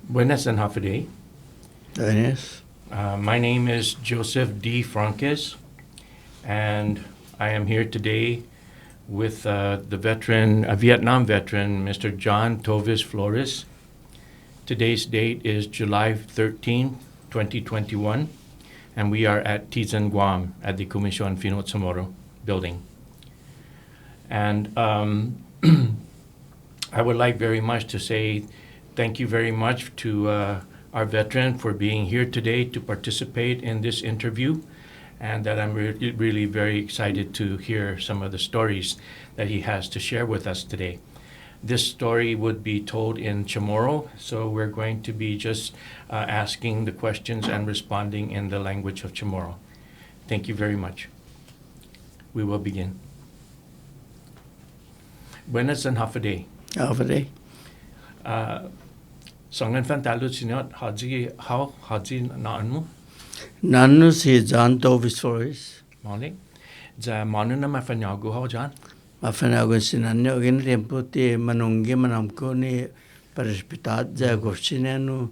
Buenas and half a day. Yes. My name is Joseph D. Franques, and I am here today with the veteran, a Vietnam veteran, Mr. John Toves Flores. Today's date is July 13, 2021, and we are at Tizan, Guam, at the Comisión Finot Zamoro building. And I would like very much to say thank you very much to our veteran for being here today to participate in this interview, and that I'm really very excited to hear some of the stories that he has to share with us today. This story would be told in Chamorro, so we're going to be just asking the questions and responding in the language of Chamorro. Thank you very much. We will begin. Buenas and half a day. Half a day. Songan fan talut sinot haji naan mo Nanu si John Toves Flores. mali ja manu na mafanyago ho John Mafanago sinanyo gin tempo ti manunggi manamko ni paraspitat ja gofsinanu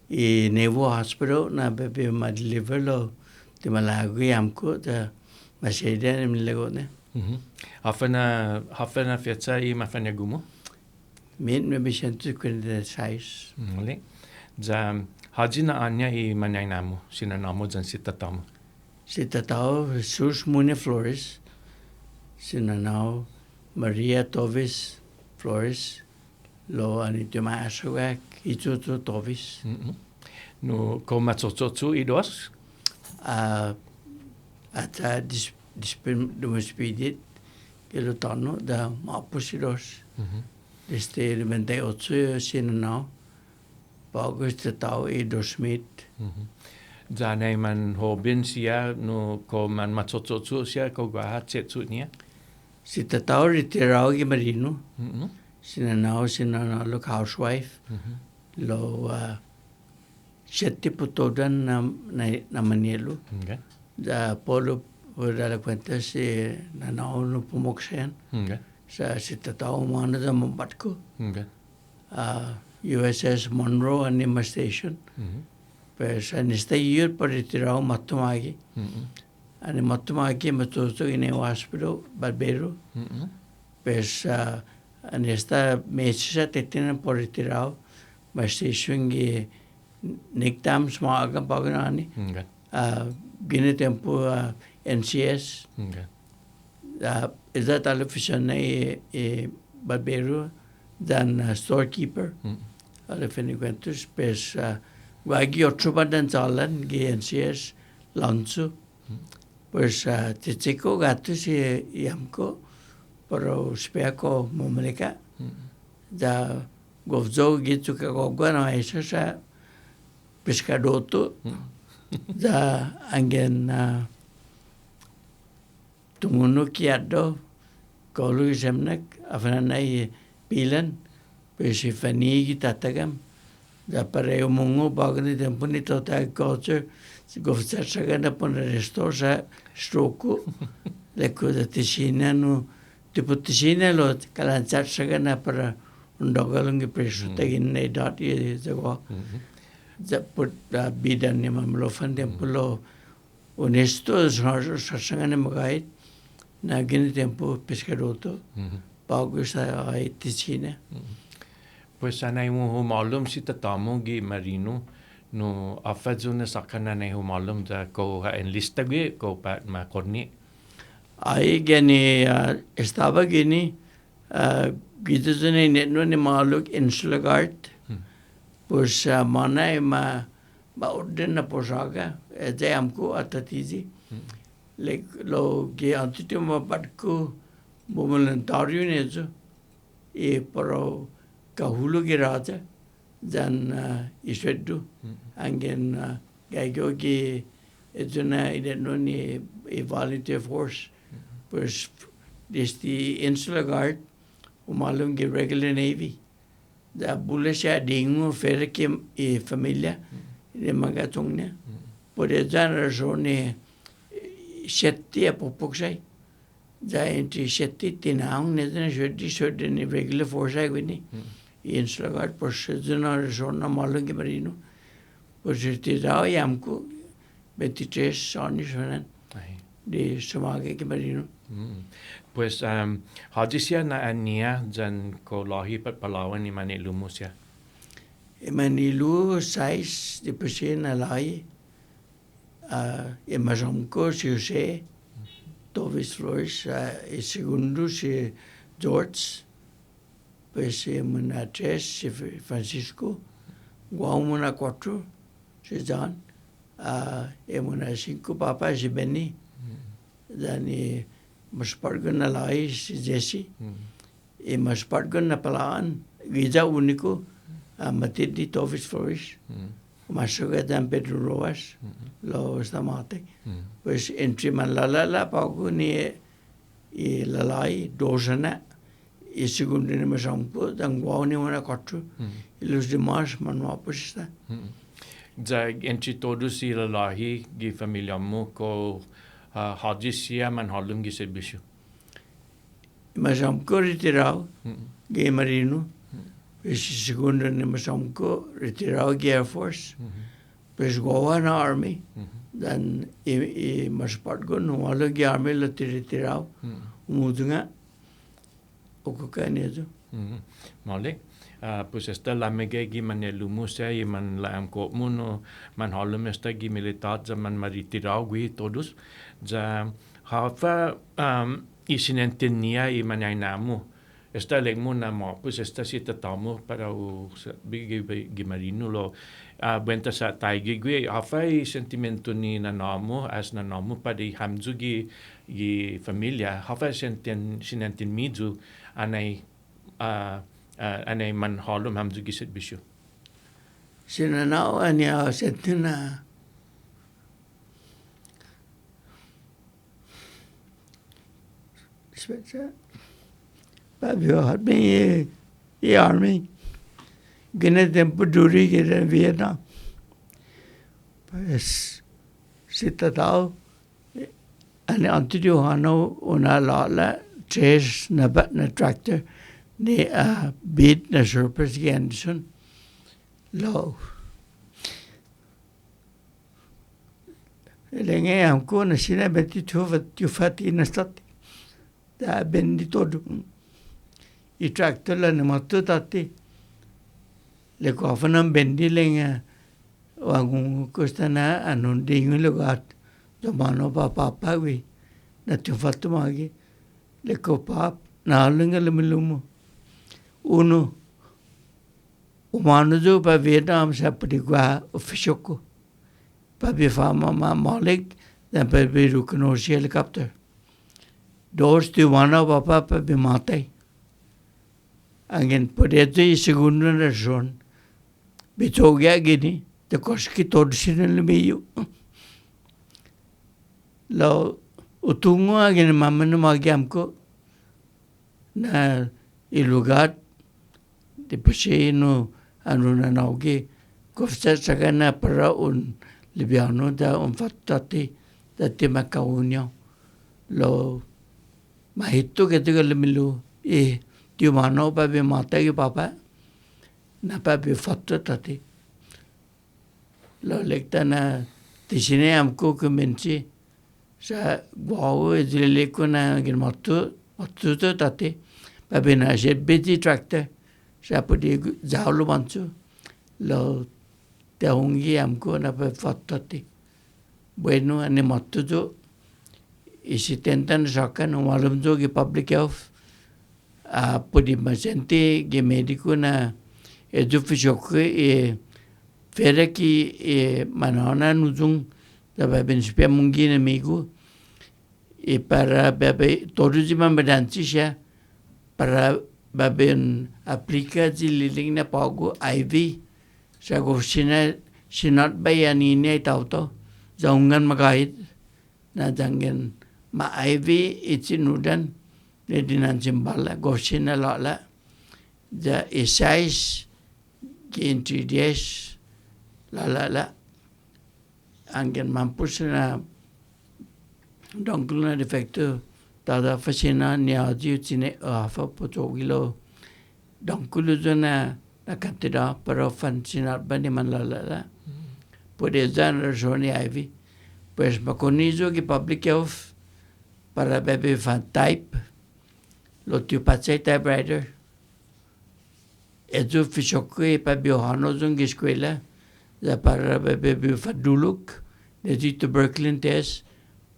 I Nevo Hospital na bebe madliver lo ti malago yamko ja maseda ni milago ne. hafana fetsa I mafanyago mo Min me bisentu kunde size. mali ja haji na anya I manyanamo sinanamo jan sitatamo Si tatao sus mune Flores. Sinanao Maria Toves Flores. Lo anito maasawak ito Toves. no ko matsotsu idos Ata dispedit que lo tono da maposidos. Desde el 28 sinanao. Pagos tatao I 2000. ja nei man hobin sia no ko man matsotsu sia ko ga setsu nia Si tatao retirao ki marino. Sinanao lo housewife. Lo sette putodan na Manilo. okay Da polo ora la cuenta si nanao no pumoksen. okay Si tatao mana da mambatko. okay USS Monroe Anima Station. Pues en este year por retirado matumagi. Ani matumagi matuto in el hospital Barbero. Pues en esta mecha te tienen por retirado. Mas station que niktam smaga paganani. okay Gine tempo NCS. okay Is that television Barbero than storekeeper. Alle finiquentus pues Wagi otrobadan zalan GNCS lanzo. Pues titico gato si yamco pero speaco momenica. Da govzo gitu ka gogwana esa sa pescadoto. Da angen tumuno kiado kolu semnak afanai pilan pues fanigi tatagam. Da pareo mungo bagni tempo ni tota agriculture govsa sagana pon restosa stroku le coda ticina no tipo ticina lo calanzar sagana para un dogalungi preso tagin ne dot ye zago da put bidan ni mamlo fan tempo lo onesto sagana magai na gini tempo pescadoto pago sa ai ticina. Pues anay mo humalum si tatamo gi marino no afadzo na sakana na humalum da ko enlista gi ko pat ma korni Ahí gini estaba gini gitu ni netno ni maluk insular guard. Pues mana ma orden na posaga de amko atatizi. Lo que antito ma batko voluntario nezo e pero kahulu ki raja dan iswedu angen gaigo ki etuna ideno ni a volunteer force pues desde insular guard umalung ki regular navy da bulesha dingo fer ki e familia de magatongna por esa razón setti apopoksai da enti setti tinang nedena jodi regular force ai gwini inslagat por generación na malungi marino. Por retirado yamku 23 anos venan de sumage que marino. Pues hadisia na ania jan ko lahi pat Palawan ni Manilu Musia. Manilu 6 de persona lai Amazonco se Toves Flores e segundo se George pues muna 3 se Francisco Guamuna 4 se John muna 5 papa se Benny dan mas pargon na lai se Jesse mas pargon na Palaan Giza único Matit di Toves Flores masuk ke dalam Pedro Roas lo stamate pues entry man la pagu ni lalai dosana e segundo ni masampu dan guau ni mana quatro los demais man mapusista Ja entry todos i lalahi gi familia mo ko hadisia man halum gi sebishu. masampu retirado ge marino pues segundo ni masampu retirado ge Air Force pues guau na army dan mas patgo no wala ge army la retirado mudunga okokane Malik pues esta la mege gi man Lumusia y man la am ko muno man halum esta gi militar ja man retirado gi todos ja hafa isinentenia y man namu esta legmo na mo pues esta sita tamo para o gi marino lo buenta sa taigi gi hafa sentimento ni na namo as na namo pa di hamzu gi familia hafa sinenten mizu anai anai man halum hamzu gi set bishu sinanao ania setna Spetsa Babio had been the army gene tempo duri ke Vietnam pues sitatao ane antidio hano una la tres na tractor ni beat na surprise Anderson lo lenge amko na sina beti tufati na stat da bendi todo I tractor la ne matto tatti le cofanam bendi lenge wangu kostana anon dingu le gat domano papa wi na tufatu magi le copap na lenga le milumo uno umano jo pa Vietnam sa padigwa officioko pa bi fama ma malik dan pa bi rukno helicopter dos tu wana papa pa bi matai angin podeto I segundo na zon bitogya gini de koski todsin le meio lo utungo agin mamano magyamko na ilugar de pesino anuna nauge kofta sagana para un libiano da un fattati da tema kaunyo lo mahito ke te milu tiu mano pa be mata ke papa na pa be fatto tati lo lekta na tisine amko kemenci sa guau ezile ko na gin matto to tati pa be na jet beti tractor sa podi jaulo manchu lo te ungi amko na pa fatto tati bueno ane matto jo isi tentan sakan malum jo ke public health podi masente ke medico na edu fisioko fere ki manana nuzung da ben spia mungi na migu para bebe todos imam bedanci sia para baben aplika liling na pago IV sa go sinat bayani ne tauto jaungan magait na jangen ma IV itinudan ne dinan simbala go sinala la da isais ki dies la angin mampus na dongkul na defecto tada fascina ni aji tine afa potogilo dongkulu na kantida pero fan sinat ba ni manlala. Puede zan razoni Ivy. Pues maconizo que public health para bebe fan type lo tiu patsai typewriter. Ezo fichokwe pa biohano zung eskwela za para bebe fan duluk de di tuberculin test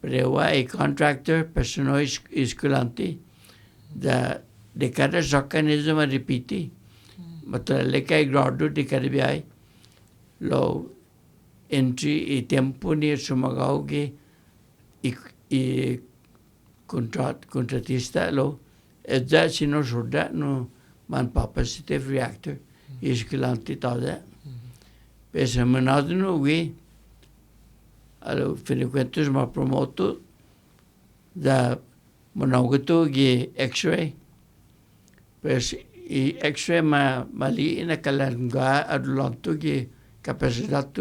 prewa a contractor persono iskulanti da de cada jokanism a repiti matra lekai gradu de cada biai lo entry e tempo ni sumagau ge i contratista lo ezza sino surda no man positive reactor iskulanti tada pesa manadno we allo frequentus ma promoto da monaugato ge x-ray pues i x-ray mali ina kalanga adulanto ge capacidad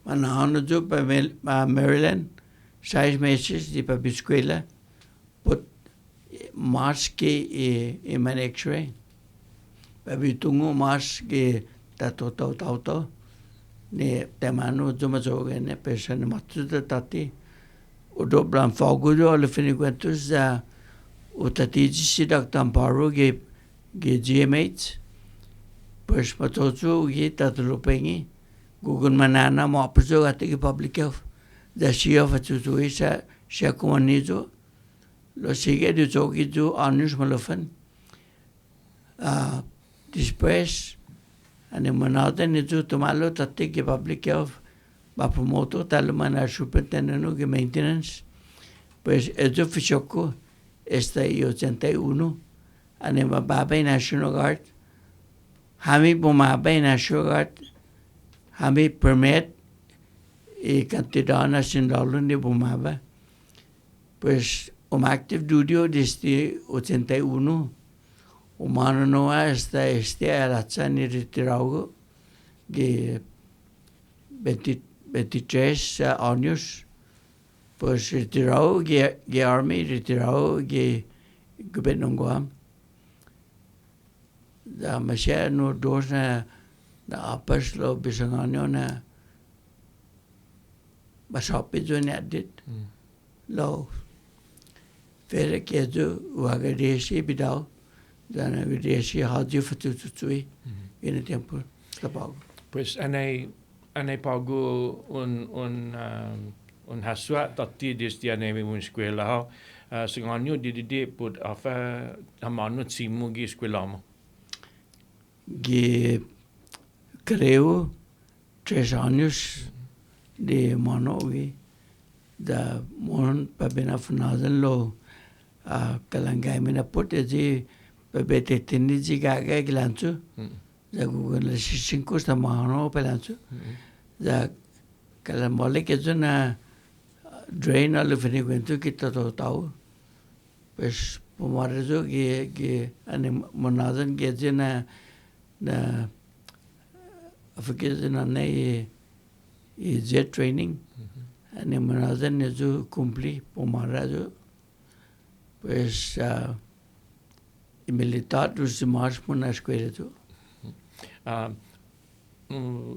manahano jo pa Maryland 6 meses di pa biscuela put Mars ke e man x-ray pa bitungo Mars ke tauto ne temano zuma zoge ne persone matsuda tati udo blan fagudo alle finiquentus da utatiji sidak tamparo ge GMH pues matozu ge tatlupengi gugun manana mo apso ate ge public health da shia fatu isa shia komanizo lo sigue de zogi zo anus malofan después ane manada ne zo tomalo tate ge public health va promoto tal mana superintendente ge maintenance pues eso fichoko está y 81 ane baba national guard hami baba national guard hami permit e cantidad nacional de bomaba pues active duty desde 81 umano no hasta alaza ni retirado que 23 años pues retirado que army retirado que gobernador da masya no dos na apas lo bisanganyo na masapi jo ni adit lo fere ke jo wagadeshi bidao dana videshi haji fatu tutui in tempo tapao Pues anay pago un haswa tati desde anay un eskwela ho singanyo didi put afa amano simu gi eskwela mo que creo 3 años de mano da mon pa benafunadan lo kalangay mina pote ji pa bete tini ji gaga glancho da google la 5 sta mano pelancho da kalamole que zona drain al frecuento que todo tao pues pomarezo que ane monadan que zona na afakizina na jet training ane monadan nezo cumpli pomarazo pues militar dos march na escuela tu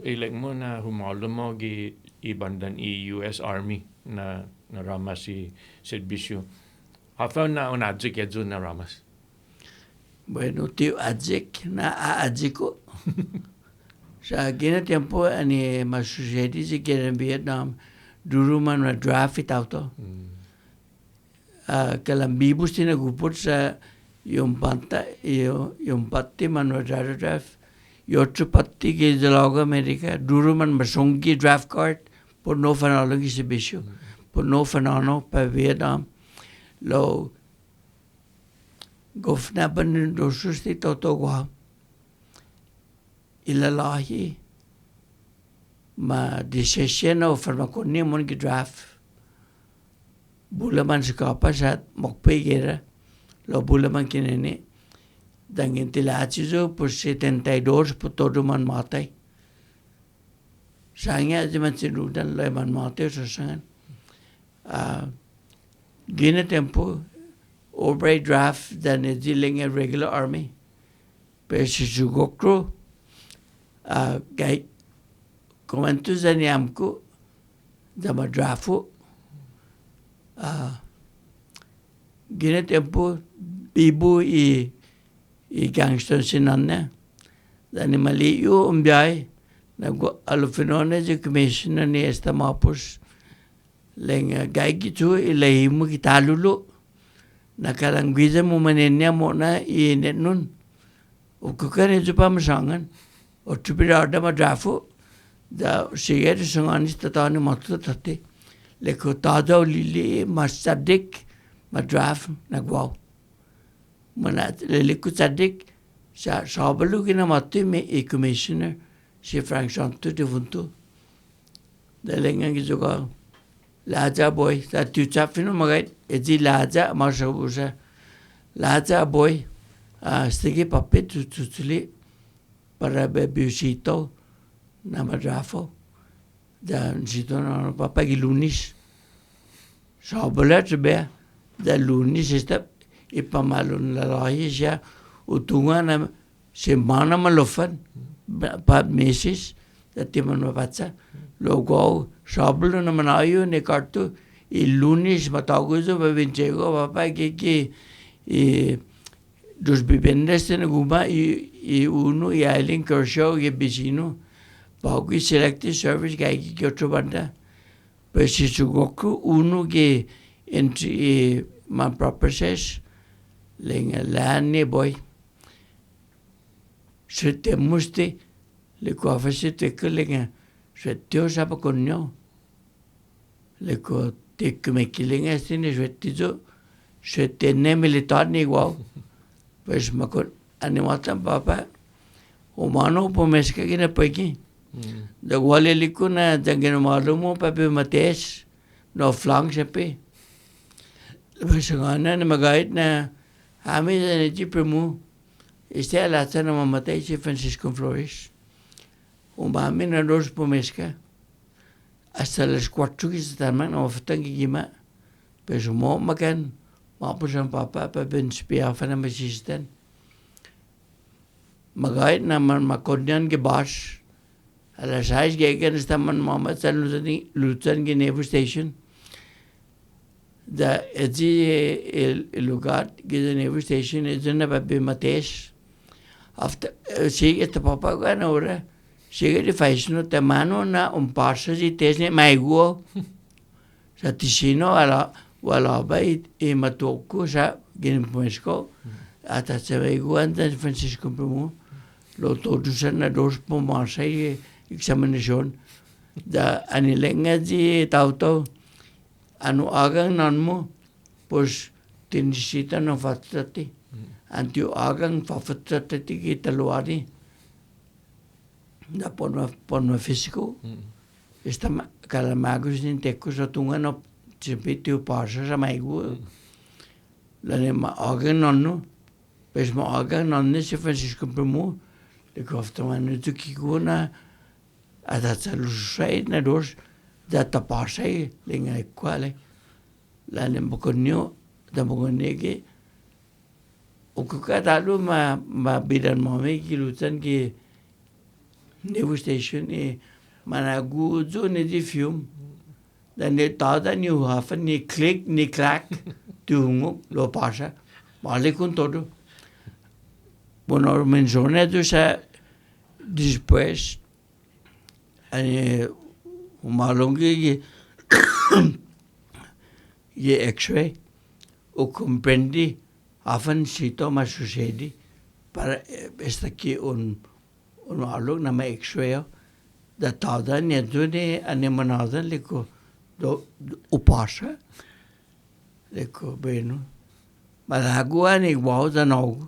ilek mo na humalo mo gi ibandan US Army na ramas si serbisyo afa na unadzik edzo na ramas bueno tío adzik na adziko sa gina tiempo ani masusedi si quieren Vietnam duruman na draft auto kalambibus tina guput sa yung patti man na draft yotu patti ke jalaga America duruman masongi draft card por no fanalo ki sibisyo por no fanano pa Vietnam lo gofna ban dosusti toto gwa ilalahi ma disesena farmakoni mon ki draft bulaman skapa sat mokpe gera lo bulaman kinene dangin tilachizo por 72 por todo man matai sangya zaman sinudan lo man matai so sangan gina tempo Albright draft dan dealing a regular army Pesi sugokro gai komentu zaniamku dama drafu gine tempo bibu i gangster sinanne dani mali yu umbiai nago alufinone je commissioner ni esta mapus lenga gai gitu ilaimu kitalulu nakalangwiza mo manenya mo na i netnun ukukane jupa masangan o tupirada madrafu da sigari sangani tatani mattu tatte leko tada lili masadik madraf nagwau mana leliku sadik sa sabalu kina mattu me e commissioner si Frank Santo de Vunto da lenga ki joga laja boy sa tucha fino magai ezi laja masabusa laja boy stigi pape tutuli para bebusito na madrafo da sito na papa ki lunis sabala tbe da lunis esta ipamalun la rahisha utunga na semana malofan pa meses da timon bacha logo sabala na manayo ne kartu il lunis mataguzo bevinchego papa que dos vivendas en Guma y uno y Aileen Kershaw y vecino bago selected service gai que otro banda pues si su goku uno que entre man proper lenga lane boy se te muste le ko afase te que lenga se te sapa conno le ko te que me kilenga sine je te zo se te ne militar ni wow pues makon animatan papa umano pomeska kina pagi da wale likuna jangena malumo pape mates no flank sepe pues ngana na magait na ami ne jipremu este la tsana mamate si Francisco Flores mami na dos pomeska hasta las 4 que estaban oftangi gima pues mo makan mapusan papa ben spia fana masisten magait na man makonyan ke bas ala sais gegen staman mama Lutan ke Naval Station da ezi lugar ke Naval Station ezna babe mates after sigue te papa gana ora sigue de faisno te mano na parsa di tesne maiguo satisino ala wala bai e matoko sa gin pomesco ata se veiguan San Francisco Primo lo todo sana dos pomasa e examination da anilenga di tauto anu agang nanmo pues tinisita no fattati anti agang fattati ki taluari da porno fisico esta calamagus in tecco sotungano Cipitiu parsa sa maigu lane ma agan nonno pes ma agan nonne si Francisco Primo le kofta manu tu kikuna adatsa lusai na dos da tapasa le ngai quale lane bokonio da bokonege ukukadalu ma bidan mame ki lutan ki Naval Station e managu zo ne di film dan ne tada ni hafen ni click ni crack tungo lo pasa vale con todo bueno mencioné ça después malongi ye x-ray o comprendi hafen sito ma sucedi para esta aquí un algo na ma x-ray da tada ni dune anemanada liko o pasa liko beno malagua ni wow da no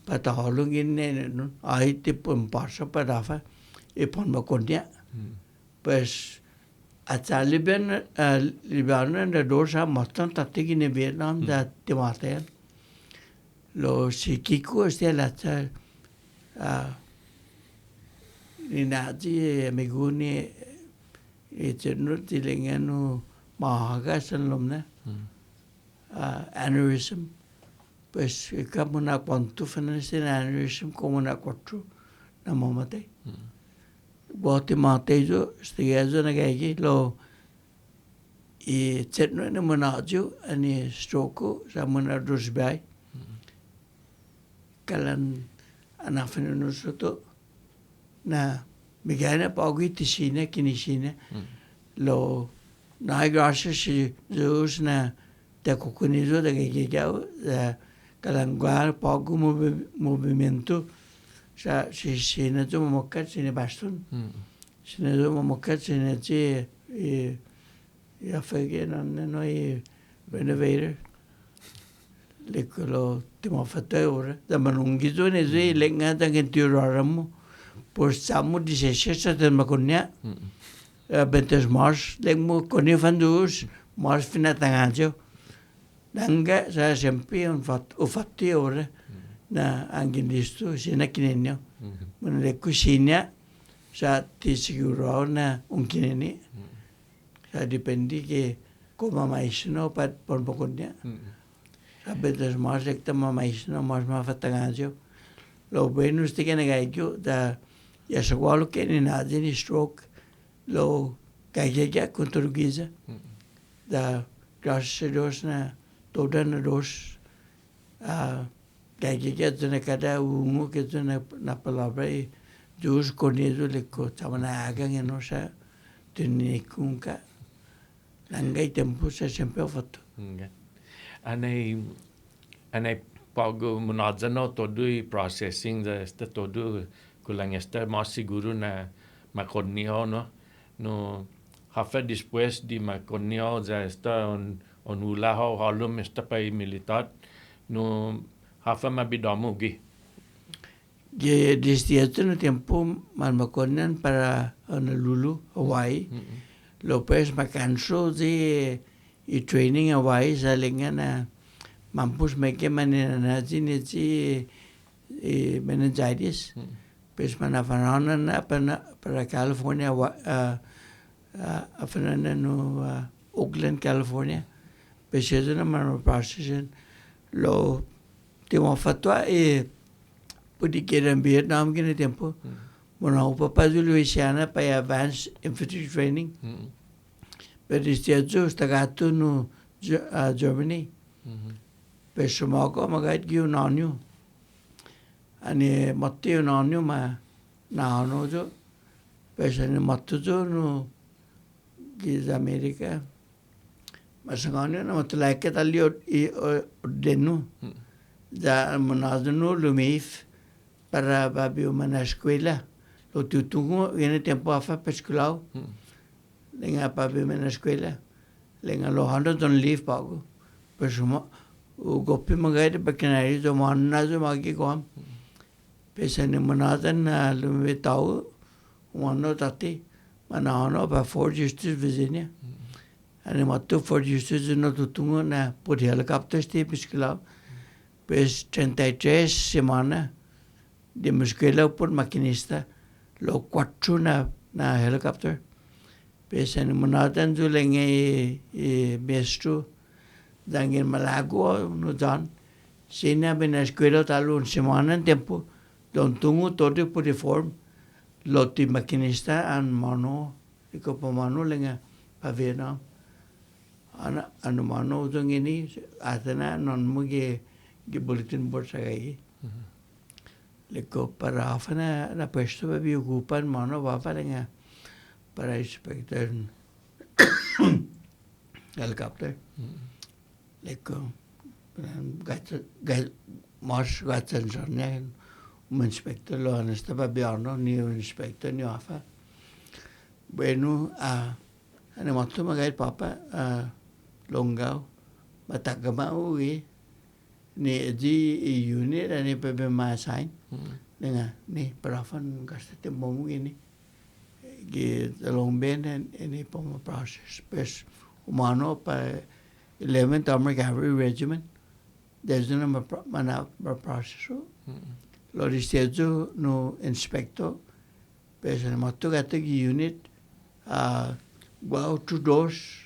pata holungin ne no ai tipo pasa para e pon ma konya pues a Taliban Libanon da dosa matan tatiki ne Vietnam da timate lo sikiko este la ni nazi meguni eternul tilengano mahaga sanlomna aneurysm pues ikaw muna kwanto financial aneurysm ko muna 4 na mamatay. Buti matay jo, stigazo na gagi lo i tsetno na muna jo ani stroke sa muna dosbay. Kalan anafin no soto na bigana pagi tisina kinisina lo na gracias si Zeus na te kukunizo da gagigao da kalangwar pagu movimento sa si sina zo momokat sina baston sina zo momokat sina je ya fege no i renovator lekolo timo fatto ora da manungizo ne je lenga da genturaramo por samu di sesesa da makonya bentes mars lengmo koni fandus mars fina tangajo danga sa sempre un fatti ora na angin listo sina kinenyo mun le cucina sa ti sicuro na un kineni sa dipendi che come mai sono per poconya sa bentes mars ekta mai sono mars ma fatangajo lo bueno ste che ne gaio da ya segwalo che ni nadini stroke lo kaya konturgiza da gracias a Dios na toda na dos kaya zona kada ungu que zona na palabra y Dios con eso le costaba hagan en osa tiene kunka langai tempo sa sempre fatto anei pago munazano todo i processing da esta todo kulang esta mas seguro na makonio no hafa después de maconio ya está on ulaho halum está pai militar no hafa mabidamu gi desde hace tiempo malmaconan para Honolulu, Hawaii. Lopez me cansó de y training Hawaii salingan na mampus meke manina ji meningitis. Pues manafananan na para California afanan no Oakland, California. Pues eso na mano procession lo timo fatwa pudi kiran Vietnam kini tempo mona upapa Louisiana para advanced infantry training. Pero este año está gato no Germany. Pues sumago magait gi un año. Ani matti un año ma na ano jo. Pues ani matto jo no gi America. Masangano na matla ke tali denu. Da monadno lumif para babi uma escuela. Lo tutungo viene tempo afa pesculao. Lenga babi uma escuela. Lenga lo hando don leave pago. Pues o gopi magari bakinari do manna jo magi kom. Pesane monadan lume tau wano tati manano ba Fort Justice Virginia. Ani matto Fort Justice no tutungo na por helicóptero este pesculao. Pues 33 semanas de muscular por maquinista, lo 4 na helicóptero. Pues en monatan zulenge maestro, dangin malago no dan, sina ben escuela tal un semana en tiempo, don tungo todo por reform, lo ti maquinista an mano, y copo mano lenga pa Vietnam. Anu mano zongini, atena non muge bulletin board sa gay. Leko para afana na puesto babi ocupan mano wafa nga para inspector helicopter. Leko gatsan sarnya inspector lo anesta babi ano ni inspector ni wafa. Bueno ane matto magay papa longao matagama uwi ni di unit ani pebe masain dengan ni perafan kasih momu ini ge long ben ini pomo process pes humano pa 11th Armored Cavalry Regiment there's no mana process lo ristejo no inspector pes ani matto gata unit wow to dos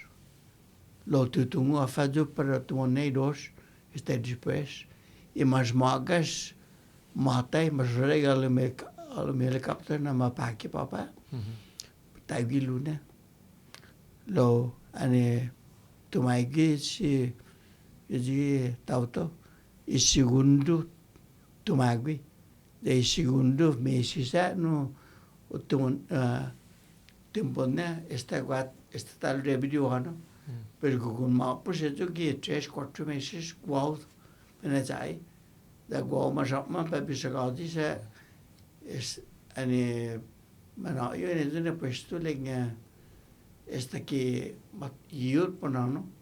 lo tutungo afajo para tumonei dos está después mas magas matai masure alum helicopter na mapaki papa tagi luna lo ane tumaigi si tauto i segundo tumagui dei segundo mesi sa no timpone esta tal revidio ano per con ma progetto che 3-4 mesi wow penai da wow ma sapma per bisogati se ane mana io ne questo lenga esta che ma io ponano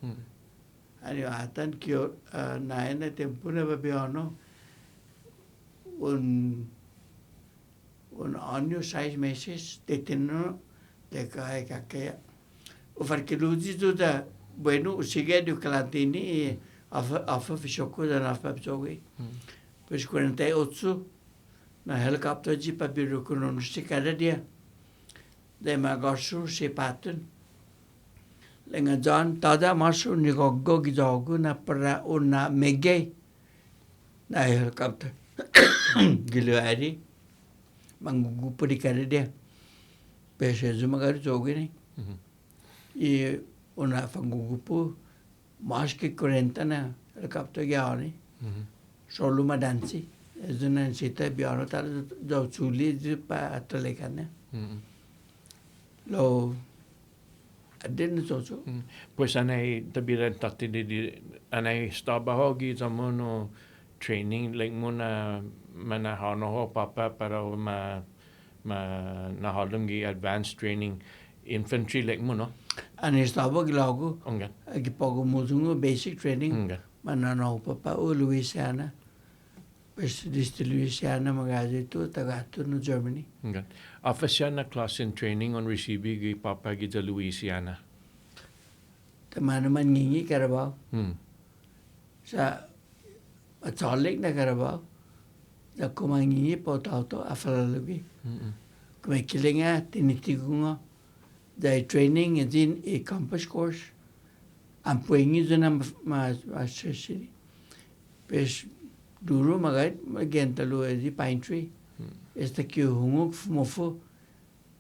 ane atan che naena tempone babiano un anno 6 meses de tenno de que o farque ludi da bueno sigue do calantini afa fishoku da afa psogi pues 48 na helicopter ji pa biro con cada dia de magasu se patun lenga jan tada masu ni goggo gidogu na para una mege na helicopter giluari mangugupo di cada dia pese zumagari jogi ni e una fangugupo mas que 40 na helicopter giani solo madansi ezuna sita biano tal do chuli pa atlekane lo adin soso Pues anay tabiran tati di anay stabahogi zamono training like muna manahano ho papa para nahalum gi advanced training infantry like muno ani stabo gilago ongan agi pago muzungo basic training ongan manano papa o Louisiana pues diste Louisiana magazi tu tagato no Germany ongan official class in training on receiving gi papa gi the Louisiana te mana man ngingi karabao sa atalik na karabao da kumangi po tauto afalalugi kuma kilinga tinitigunga da training in a campus course am puengi zona ma sesiri pes duro magai magentalu di pine tree esta que hungu fumofu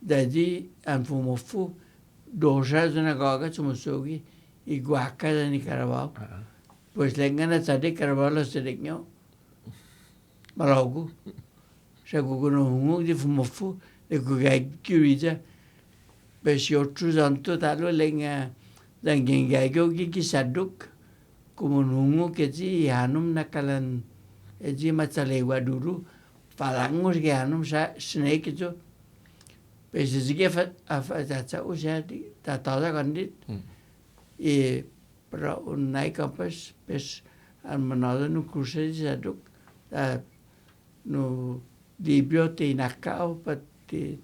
da di am fumofu doja zona gaga chumusogi iguaca da ni carabao pues lengana tade carabao lo sedeknyo malagu sa guguno hungu di fumofu de gugai kirija pes yotru zanto talo lenga dangin gago gi saduk kumun hungu ke ji hanum nakalan eji machalewa duru falangus ge hanum sa snake jo pes zige afa usa ta tada kandit e para un nai campus pes al manado no curso de saduk no libro te nakao pati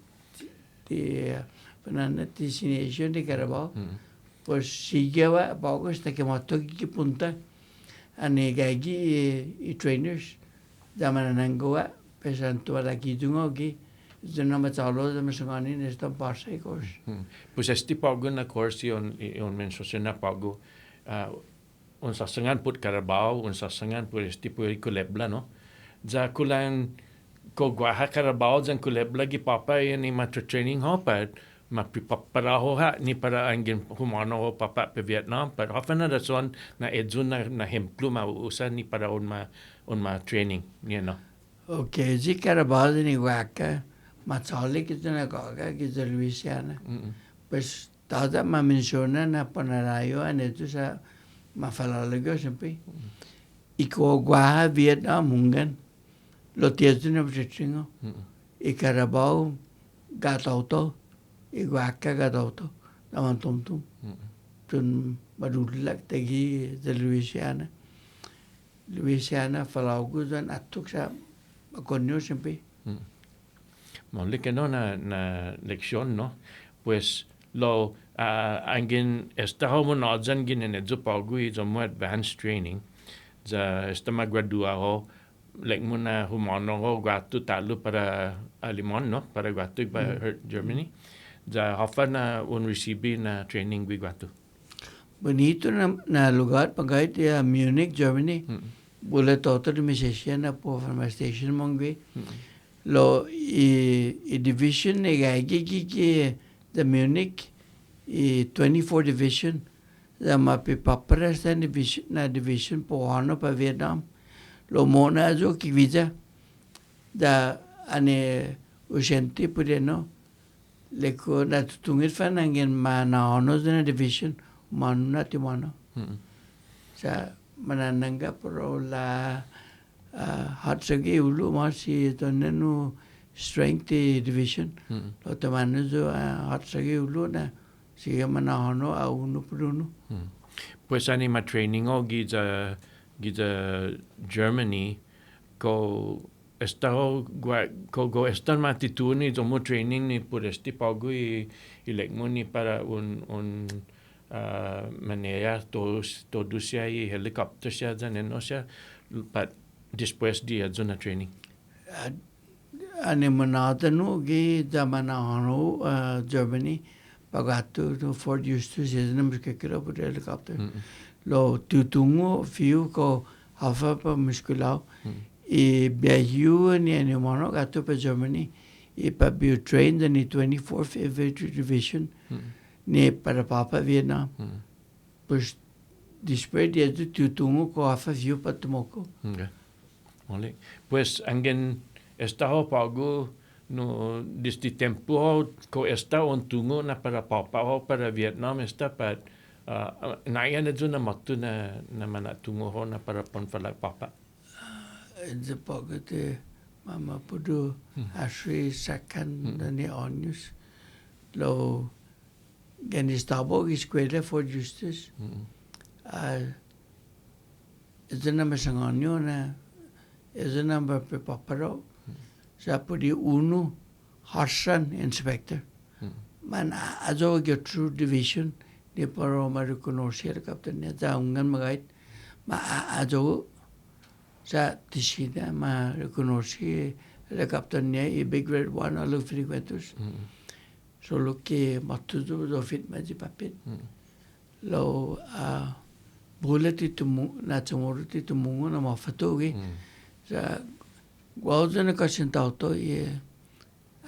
penana destination de Carabao pues siguió poco hasta que mató que punta ane gagi y trainers zaman nangoa pesanto ala kidungo ki zona matalo de mesangani nesta pasa ikos pues este pago na course on mensual na pago un sasangan put Carabao un sasangan put este po kulebla no ja kulan ko gwaha Carabao jan kulebla gi papa ni matra training ho pa ma para ho ha ni para angin humano ho papa pe Vietnam pa hafana da son na edzun na hemplu ma usa ni para on ma training you know okay ji Carabao ni waka matale que na gaga que de Louisiana pues tada ma menciona na panarayo ane tu sa ma falalago sempre y ko gwaha Vietnam mungan lo tienes na prechingo y Carabao gatauto y guaca gatauto daman tum tun badulak tagi de Louisiana falagu dan atuk sa makonyo sempre Mole que no na lección no pues lo angin esta homo nodjan gin en edzo pagu i zo mo advanced training za esta ma gradua ho like muna humano ho gatu talu para alimon no para gatu para Germany za hafa na un recibi na training we gatu bonito na lugar pagay de Munich Germany Bula total misesian na po from station mongwe. Lo I division gigi the Munich 24 division the mapi paparas na division po ano pa Vietnam. Lo mona zo ki visa da ane usenti pudeno leko na tutungit fanangin mana ono na division manu na timano. Sa manananga pero la hatsagi ulu masih tonenu strength division. Lo tamanu zo hatsagi ulu na siya manahano au nu pruno. Pues anima training o giza Germany ko estado go estar matituni domo training ni por este pago y legmo ni para un manera todos ya y helicópteros ya no sea but después de zona training Ane manatanu gi da manahano Germany pagato to Fort Eustis is number kekira por helicopter. Lo tutungo fiu ko hafa pa musculao I biahiu ni animano gato pa Germany I pa bio trained ni 24th Infantry Division ni para papa Vietnam. Pues después de eso tutungo ko hafa fiu pa tomoko. Okay. Vale. Pues angin estado pago no desde tiempo ko está un tungo na para papa o para Vietnam está para na yan na matu na mana tungo ho na para pon fala papa. The pocket mama pudu asri sakan ni onius lo ganistabo iskwela for justice izena masangonyo na izena ba pe paparo sa pudi unu harsan inspector man azo get true division ni paro marukonosia captain ni ta ungan magait ma azo sa tisida ma reconoci la captain ni big red one all frequenters solo que matudo do fit ma di papit lo bullet tu na tumorti tu mungo na mafatogi sa gwalzana kasintauto ye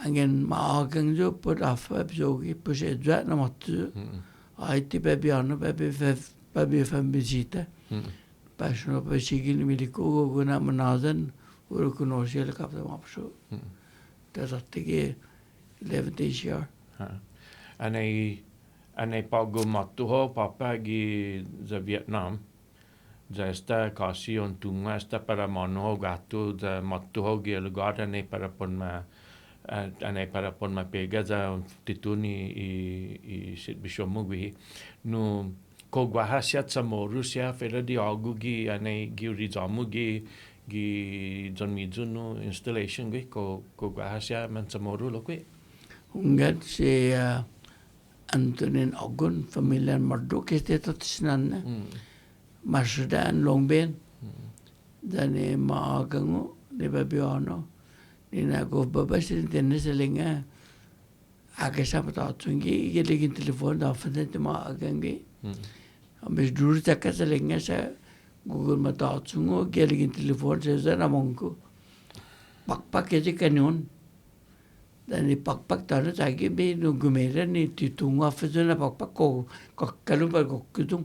angin maagang jo put afa jogi puse dra na matu aiti baby ano baby fam visita pasno pasigil miliko guna manadan urukunosi la kapta mapso tasattige 11 this year anay pago matu ho papa gi za Vietnam za esta casi un tunga esta para mono gato za matu ho gi lugar anay para pon ma pega za tituni I sit bishomu gi no ko gwahasia samoru sia fera di algu gi anay gi rizamu gi John Mizuno installation gi ko gwahasia man samoru lo qui ungat se Antonin Ogun familiar mardo que este totisnan Masudan Longben dane maagango de babiano ni na go babasin teneselinga ake sapata tungi gelegin telefon da fadete maagangi ames dur takaselinga sa Google mata tungo gelegin telefon se zana monko pak ke kanon dani pak tana tagi be no gumera ni titunga fazona pak ko kalum pa ko kutung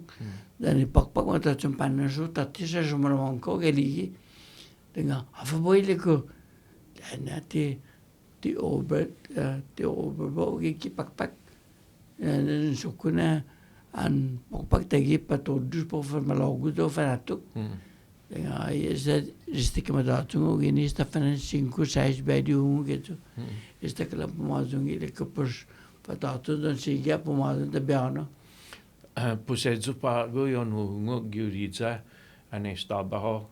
dani pak mata chumpana so tatisa sumarong ko geli denga afa boile ko dana ti over ki pak sukuna an pak tagi patodus po formalogu do fanatuk denga esa ristik madatungo gini sta fanan 5-6 bedi gitu esta kala pumazungi le kapus patato don sigia pumazun de biano Pusezu pago yon hungo gyuriza ane stabaho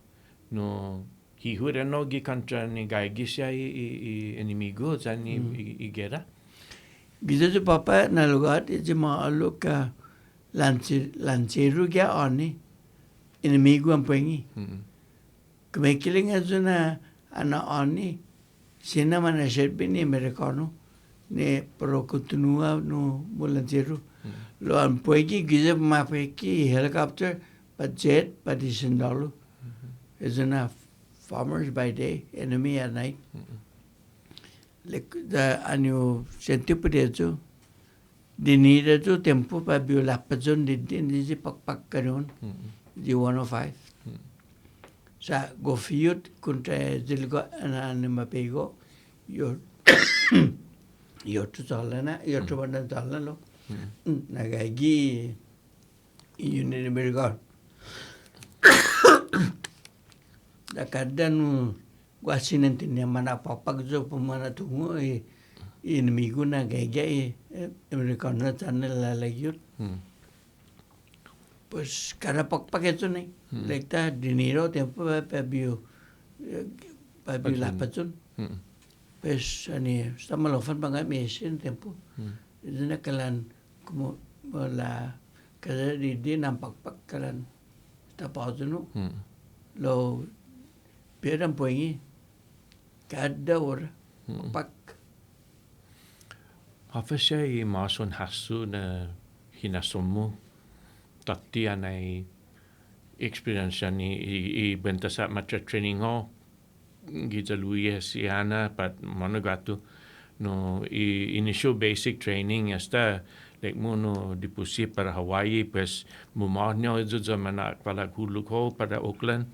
no hihure no gi contra ni gaigisia I enemigo zani I guerra. Giza tu papa na lugar je ma loka lancero gya ani enemigo ampengi. Kumekiling azuna ana ani sina mana sherbini americano ne pro continua no volunteero lo ampuegi giza mapeki helicopter pa jet pa disendalo is enough. Farmers by day, enemy at night. Like the annual sentipudejo, the needed tempo by Bulapazon did in the pak caron, the 105. Sa go fiut contra zilgo and animapego, your to Talana, your to one Talano, Nagagi, Unity Birgar. The Cardan was in Mana Papagzo Pumana Tungo in Miguna Gagay, Americana Channel like you. Pues cada paquete ni, like that dinero tiempo pabio lapatun. Pues ani estamos lo fan bangai mesin tiempo. Ina kalan como la kada di nampak kalan tapazunu. Lo piedam puengi kada ora pak. Hafasya I mason hasu na hinasomu tati anay experience ni I bentasa matra training ho gita luya siana pat monogatu no initial basic training hasta like mono dipusi para Hawaii pues mumarnyo edzo zamana para huluko para Oakland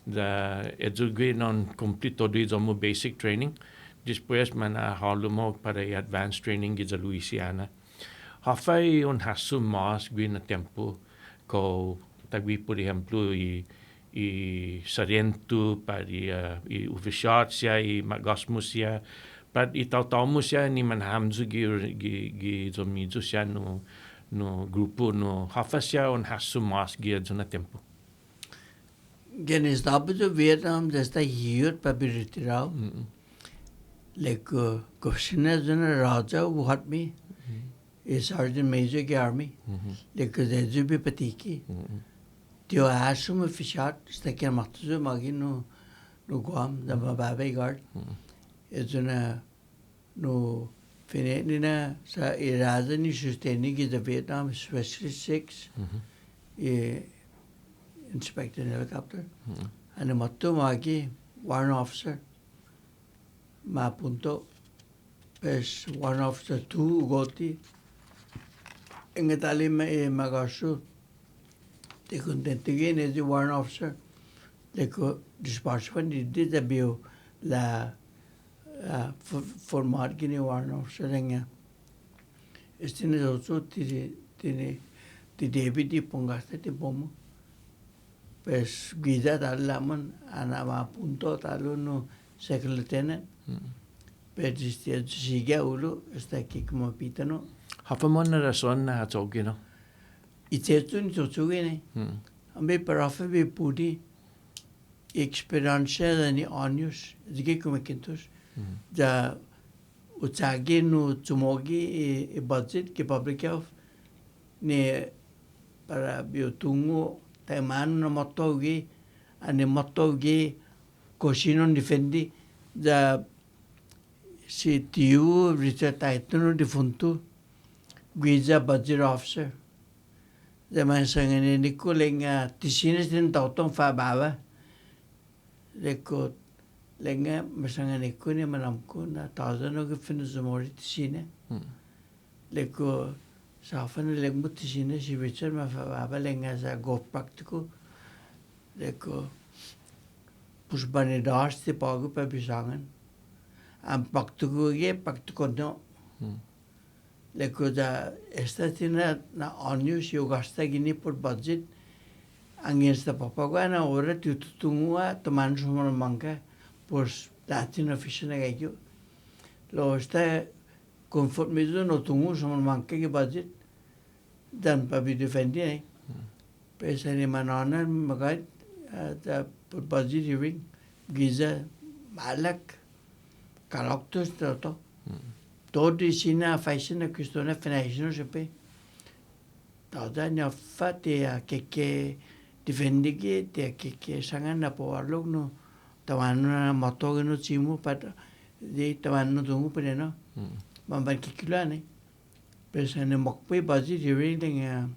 da edzo non complete todo zomo basic training después mana halumo para advanced training gita Louisiana hafay un hasu mas gwin na tempo ko tagwi por ejemplo I sargento para I official siya I magasmus siya but itaw-taw siya ni manhamzu gi zomizo siya no grupo no hafa siya on hasu mas gi na tempo. Gen is dapat Vietnam desta hier pabiritirao. Like Koshina zona Raja who had me is Sergeant Major ki army. Like Zezubi Patiki. Tio asum official staken matuzo magi no Guam the Babai guard. It's no Finina sa Irazani sustaining is the Vietnam Specialist 6 inspector helicopter. And the Matu Magi, warrant officer, Mapunto, Pes warrant officer 2 Ugoti, Ingatali Magashu, they couldn't again as the warrant officer. They could dispatch when they did the bill la for Margini warrant officer. It's also the deputy Pongasta de Pomo. Pues guida talaman anama punto taluno second lieutenant. Pero sigue ulo está aquí como pitano. Hafa mo na rason na hatogi no? Iteto ni totugine. Ambe parafe be pudi experiência ni anos diga como quintos. Da utagi no tumogi e budget que public health ne para biotungo Taiman no motogi ane motogi cosino difendi da si tiu ritaito no defunto guiza budget officer da man sangane nikolenga tisines din tautong fa baba leko lenga masangane ko ni manam ko na tazano ke finu zomori tisine leko Safan lengmut tisine si bicar ma fa lenga sa go praktiku leko pusbane das te pagu pa bisangan am praktiku ge praktiku no leko da esta tina na onius yo gasta gini por budget angin sta papago na ora tutungua toman sumon manga pues datin official na gayo lo sta conformizo no tungu sumon manga ke budget dan pabi defendi pesa ni manana magat da budget hearing giza malak karakter to todo sina faisina questione financiero sepe toda ne fate a che defendi che che sangana po alogno tawana moto no chimu pat de tawana tungu pere no mamban kikilane pesa ne mokpe budget hearing dengan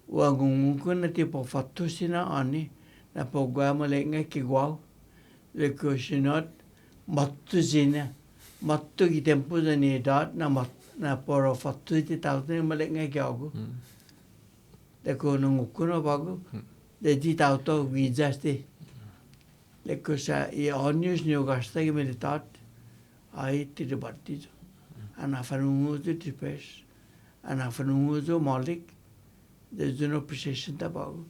uang ko na tipo fatto sina ani na pogwa malenga ki guau le ko sinot mattu zina mattu ki tempo da ni dot na poro fattu ti tau te malenga ki agu le ko no kuno bagu le di tau to visa sti le ko sa I onius ni ogasta ki militat ai ti de battizo ana fanungu ti pes ana fanungu malik there's no precision tabago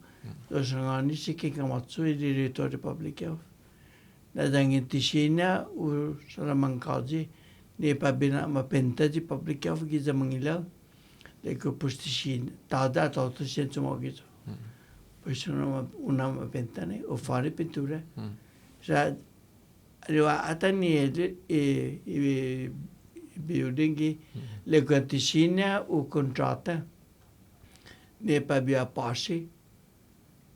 los ngani siki kamatsu I diritore publicao na dangin tisina u salamankaji ne pabina ma penta di publicao ki zamangila le ko postishin tada toto senso mogizo pues una pentane o fare pittura sa arriva atani e building le canticina o contrata ne pabia passi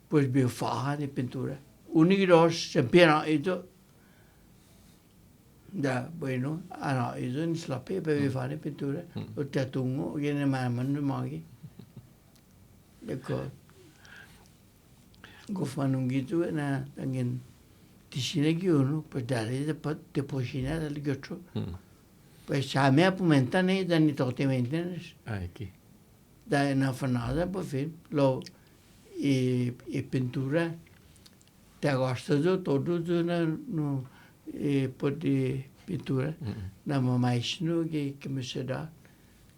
pues bio faja de pintura unidos se piano itu da bueno ana itu ni slape pe fare pintura o tatungo viene mamando magi ecco gofanung gitu na tangin tisina giuno per dare de posina dal gotro pues chame apumenta ne da ni tote maintenance Aqui. da na fanada per film lo e pintura te agosto todo na no per di pintura na mamaisno che mi se da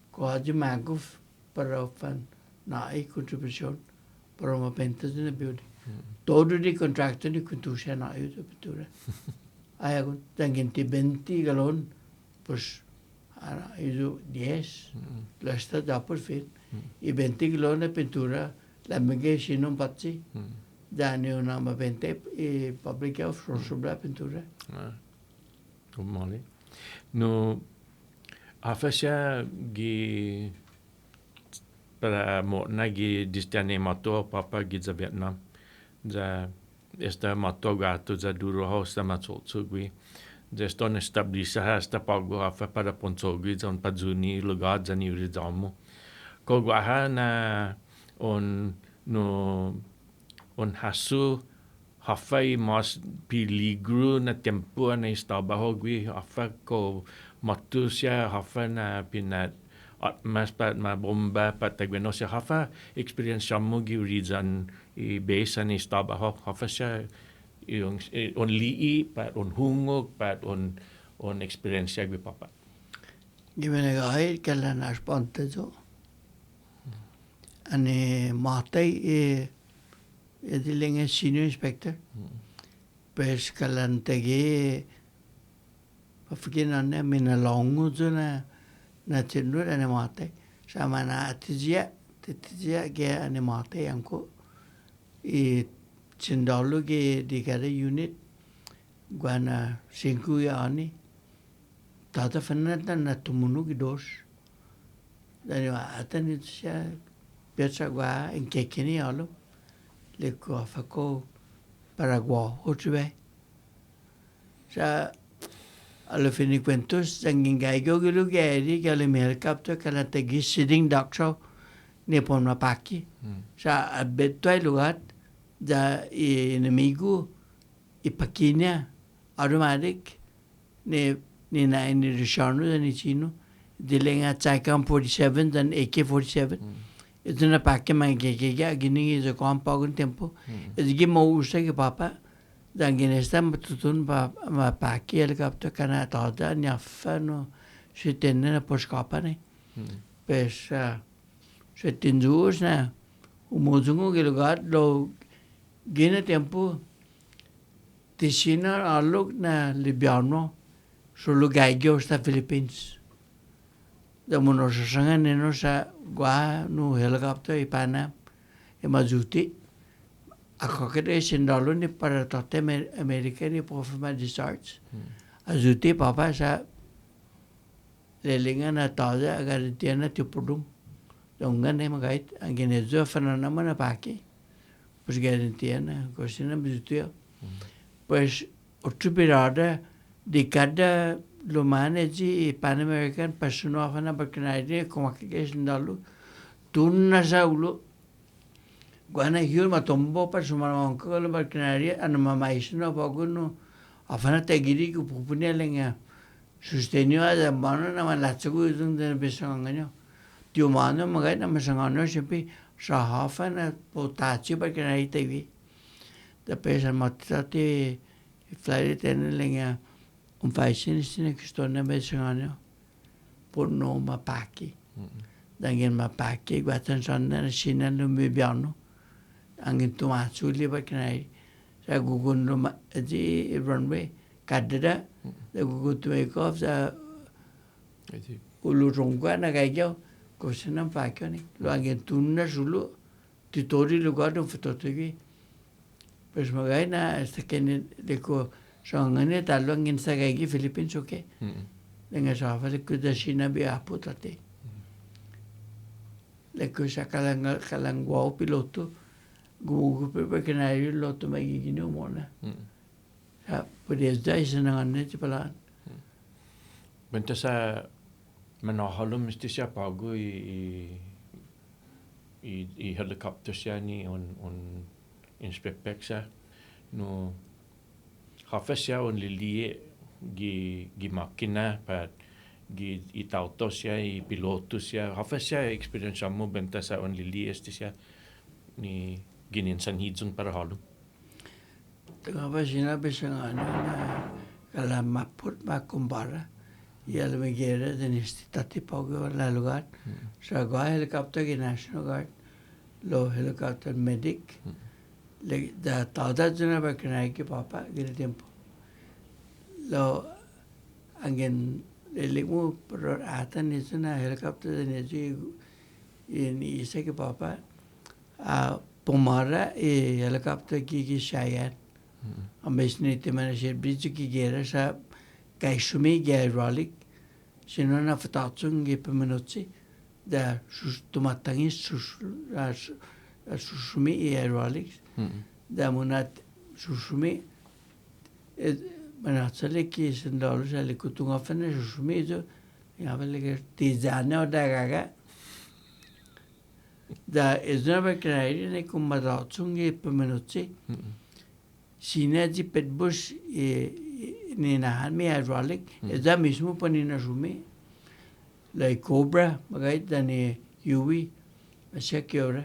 quasi maguf per fan na contribution per una penta di building todo di contractor di kuntusha na io pintura ai con tangenti 20 galon pues ana io 10 la sta da per film I 20 galon di pintura la mege sino pazzi da ne una ma 20 e public of sobre pintura Mole. No afasha gi para mo na gi distane mato papa gi za Vietnam za esta mato gato za duro hosta mato tsugui za ston establisa hasta pago afa para ponsogui za un pazuni lugar za ni rizamo ko gua na on no on hasu hafai mas peligro na tempo na istabaho gui hafa ko matusia hafa na pinat mas pat ma bomba pat tagwenosia hafa experience shamu gi rizan I base na istabaho hafa siya yung on lii pat on hungog pat on experience siya gui papa gimana gai kala na sponte zo ane matai edilinge senior inspector pues kalantege pafikina mina longu zo na tenur ane matai sama na atizia ke ane matai angko I cindalo ke di kada unit guana 5 ani tata fanata na tumunu ki dos dan atani sia piazza gua in kekeni alo le ko fako Paraguay otwe sa alla fine quentos dangin gaigo gilu gari gale mercapto kala tegi sitting doctor ne pon ma paki sa abetto ai lugar da inimigo I pakina automatic ne na in rishano da ni chino dilenga Chicam 47 dan AK-47 itu na pakai mangke gini is a compound tempo itu gi mau usa ke papa dan gini stam tutun pa ma pakai helikopter kana tada nyafano sitenne na poskapa ne pes setinjus na umuzungu ke lugar lo gini tempo tisina alok na Libiano solo gaigyo sta Philippines da monosasanga neno sa gua no helicopter I Panam e mazuti akokere sindalo ni para tote America ni profema discharge azuti papa sa lelinga na taza agar tiana tipudum dongan ne magait angene zo fanana mana paki pues garantiana cosina mazuti pues otro pirada de cada lo manage Pan American personal afana baknaide como que sindalo tunna saulo Guana hiu matombo pa sumamanko kalau berkenari anu mamaisno baguno afana tegiri ku pupunya lenga sustenio ada mana nama latsugu izung dan besanganyo tio mano magai nama sangano sipi sahafana potaci berkenari tevi tapi sama tadi flight ten lenga faisen sini kistona besanganyo porno mapaki dengan mapaki guatan sana sini lumbi biano angin tu masuk libat kenai saya gugun rumah di runway kadada saya gugun tu ekor saya ulu rongga na kaya jauh kosenam pakai ni lo angin tunna sulu tutori lugar tu foto tu ki pas magai na sekian deko sangane talu angin saya kaya Philippines oke dengan sahaja lekuk dah China bi apa tadi lekuk saya kalang gua pilotu Google berkenai lo tu magi gini umurnya. Ya, pada zaman senangannya cepat. Bentar saya menahalum mesti saya pagu i helikopter saya ni on inspektek saya no hafes saya on lilie gi makina pat gi itauto saya i pilotus saya hafes saya experience amu bentar saya on lilie saya ni ginin sanhidsun para halu. Tengah pasina besangan na kalau maput makumbara, ia lebih kira dan istitati pagu la lugar. Saya gua helikopter ke National Guard, lo helikopter medic, dah tahu dah jenak berkenai ke papa kira tempo. Lo angin lelimu peralatan itu na helikopter dan itu ini isa ke papa. Pemara helikopter ki syayat. Ambesni itu mana sih bridge ki gera sa kaisumi hydraulic. Sino na fatatsung ki pemenotsi da tumatangi susumi hydraulic. Da munat susumi manatsale ki sendalo sa likutung afane susumi itu yang apa lagi tizana oda gaga. Da izna berkenai ni kumadatsung ki pemenotsi. Sina di petbus ni nahan mi hydraulic. Izna mismo panina sumi. Like Cobra bagai dan UV masih kiora.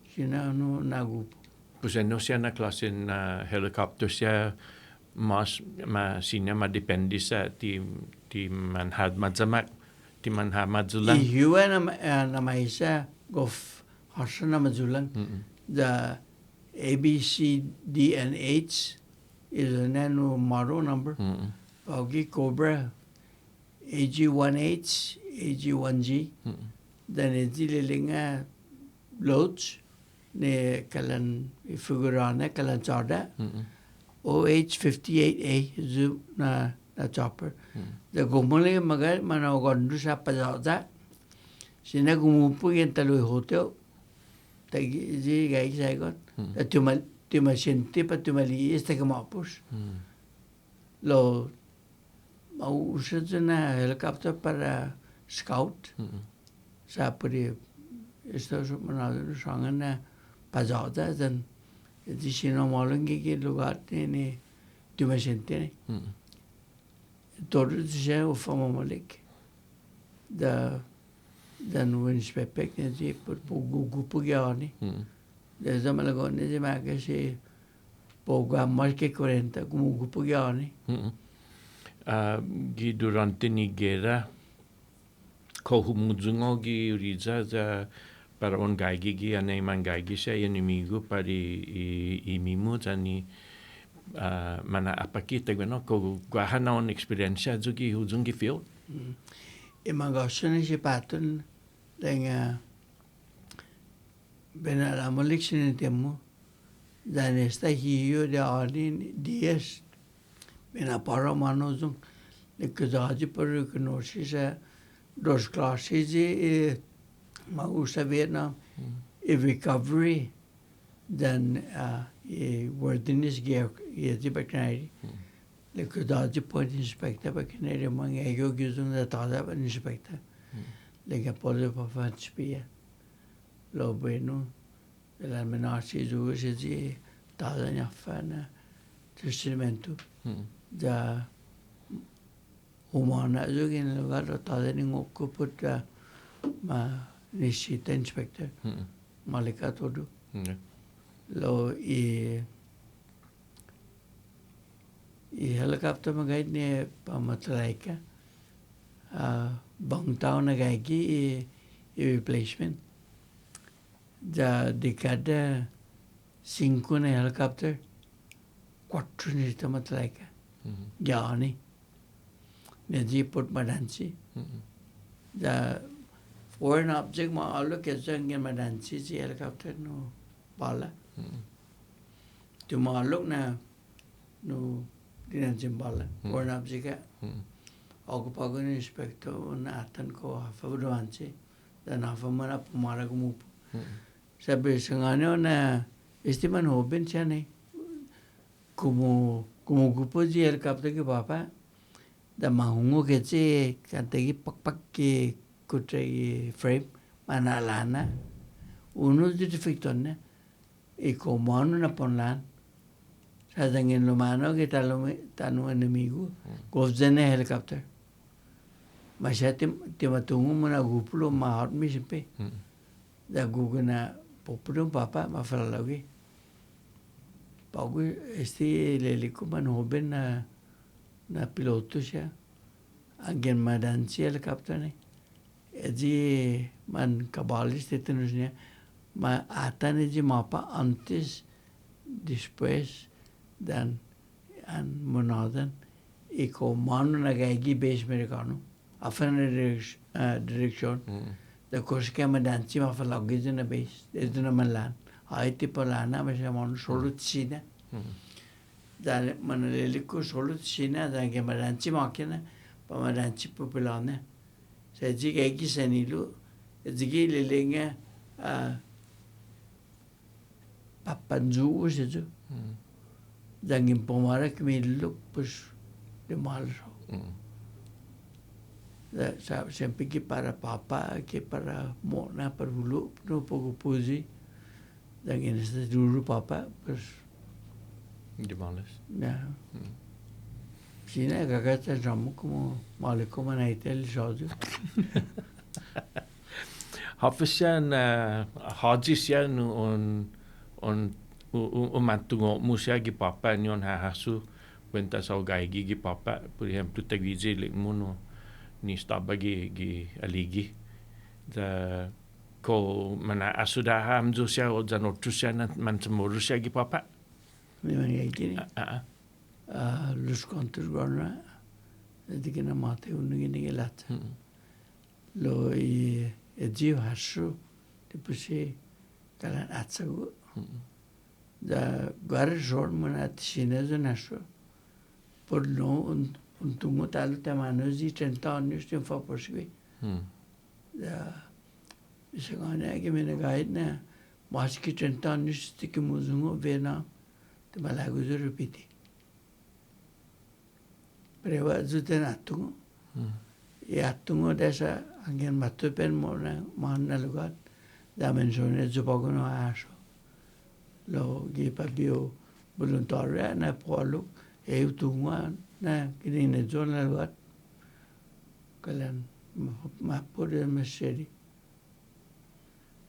Sina anu nagupo. Pues no siya na klase na helicopter siya mas sina madependi sa ti manhad madzamak ti manhad madzulang. Ihiwa na maisa gof harsa na madzulang. The ABC, D, and H is a nano model number. Pagi Cobra AG1H, AG1G. Dan itu lelinga loads ne kalan figurana kalan chada. OH58A zu na chopper. The gomole magar mana gondu sa pajada. Sina gumupu yang talu hotel. Tagi ji gai saya kon. Tuma senti pa tuma li este ke mapus. Lo mau usah na helikopter para scout. Sa puri esto mana sangan na pajada dan di sini malangi ke lugar ni tuma senti ni. Todos já o fama malik da no inspector ne de por grupo giani da zaman lago ne de maga se pogo mais que 40 como grupo giani gi durante ni guerra ko humuzungo gi uriza da para on gaigi gi ane man gaigi se inimigo para i mimu tani mana apa kita gano ko guahana on experiência zugi huzungi feel imagosene se patun lenga benala malik sine temu dan esta hiyo de ani 10 bena para manozung le kazaji par reconoce dos classes e mausa Vietnam e recovery dan worthiness gear di baknai le kudaji point inspector baknai mang ego gizung da tada inspector le ga pole performance pia lo bueno Eller menarsi juga sih tadanya fana instrumentu. Da humana juga in lugar tadanya ngokuput da ma nishita inspector. Malika todo. Lo i helicopter magaid ni pamatlaika. Bangtao na gaigi i replacement. Da dekada 5 na helicopter 4 nito matlaika. Gani. Nedi put madansi. Da foreign object ma allo kesang madansi si helicopter no bala. Tu ma allo na no dinansim bala. Foreign object ka. Aku pagun inspector na atan ko hafabuansi. Dan hafamana pumara kumupu. Sabi sangano na estiman hoben siya ni. Kumugupo si helicopter ke papa. Da mahungo kece kantegi pak ke kutre frame mana lana. Uno di defectone. Iko mano na ponlan. Sadangin lumano ke tanu enemigo. Govzene helicopter. Masya timatungo muna gupulo mahot mi simpe. Da guguna populong papa mafalalawi. Pagu leliko man hoben na piloto siya. Again madansi helicopter ni. Eji man kabalis tetanus niya. Ma atan eji mapa antes después dan monadan iko mano na gaigi base americano. Afana direction. Da koske madansi mafalagi na base. Edu na malan. Haiti palana masya mano solut sina. Dan manaleliko solut sina dan ke madansi makina pa madansi populana. Sa ji gaigi sanilo ji lelenga papanju sejo. Dangin pomara kemiluk pues de mal. Sempre que para papa, que para mona, para hulu, no poco puzi. Dangin este dulu papa, pues. De malas. Ya. Sina kagata jamu como maliko manaite el soju. Hafisian hajisian on mantungo musia gi papa ni on hasu cuenta sau gaigi gi papa por ejemplo te gizi le mono ni staba gi aligi da ko mana asuda ham josia o zanotusia man semorusia gi papa Memang gini. Lus kontur gona. Jadi kena mati undang ini gelat. Lo jiu hasu tipusi kalan atsagu. Da gara jor mana tisina zonasu. Por no untungo talu tamano zi 30 anos tem fa porsi. Da isagana que me negaid na mas que 30 anos que muzungo vena te malago zo repiti. Prewa zuten atungo. Atungo desa angin matupen mana lugar da menzione zupagono aso. Lo gipa bio volontaria na polo tungo na kini zona lugar. Kalan mapure meseri.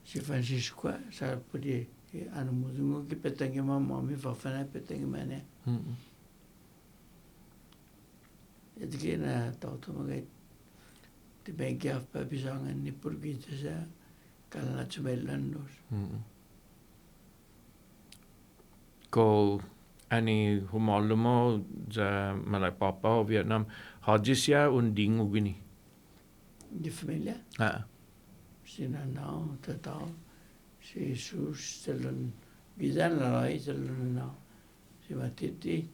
Si Francisco sa pudi anu muzungo ki petangi mami fafana petangi mana. Jadi kena tahu tu magai di bagi apa bisangan ni pergi saja kalau nak cubelan dos. Ko ani humalumo za malai papa o Vietnam hajisia unding ugini. Di familia? Sina nau tatau si Jesus telun bizan lalai telun nau si matiti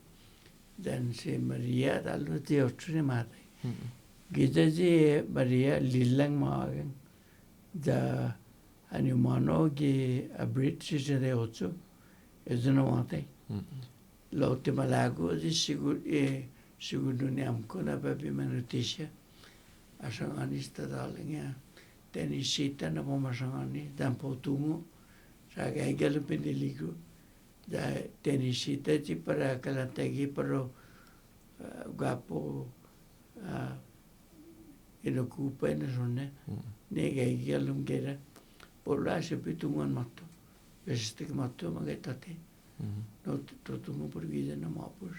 dan si Maria dalu ti otri mati. Kita si Maria lilang magen da animano ki abrit si de otso ezuno mati. Lo ti malago di sigur dunia amkona babi manutisya asang anista dalingnya tenisita na pomasangani dan potungo Sa kaya galo piniligo. Da tenisita ti para kalantagi pero guapo inokupa na sonne. Ne kaya galum kera. Pola se pitungan matto. Bestik matto magetate. No tutungo por vida na mapus.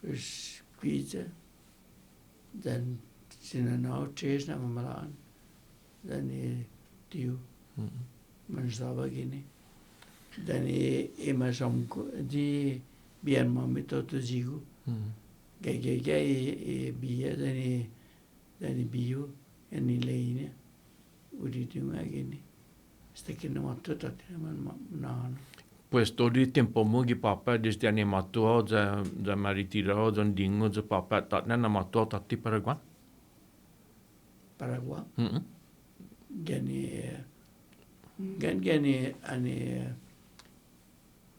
Pues pizza. Dan sinanao ches na mamalaan. Dan tiu. Man stava gini. Dan masomko di biar mami toto zigu. Gaya biya dan bio ni leine. Udi tunga gini. Stekina matto tatina man naano. Pues todo el tiempo mugi papa desde animato za maritiro za dingo za papa tatna na mato tatti Paraguay. Paraguay. Gani ani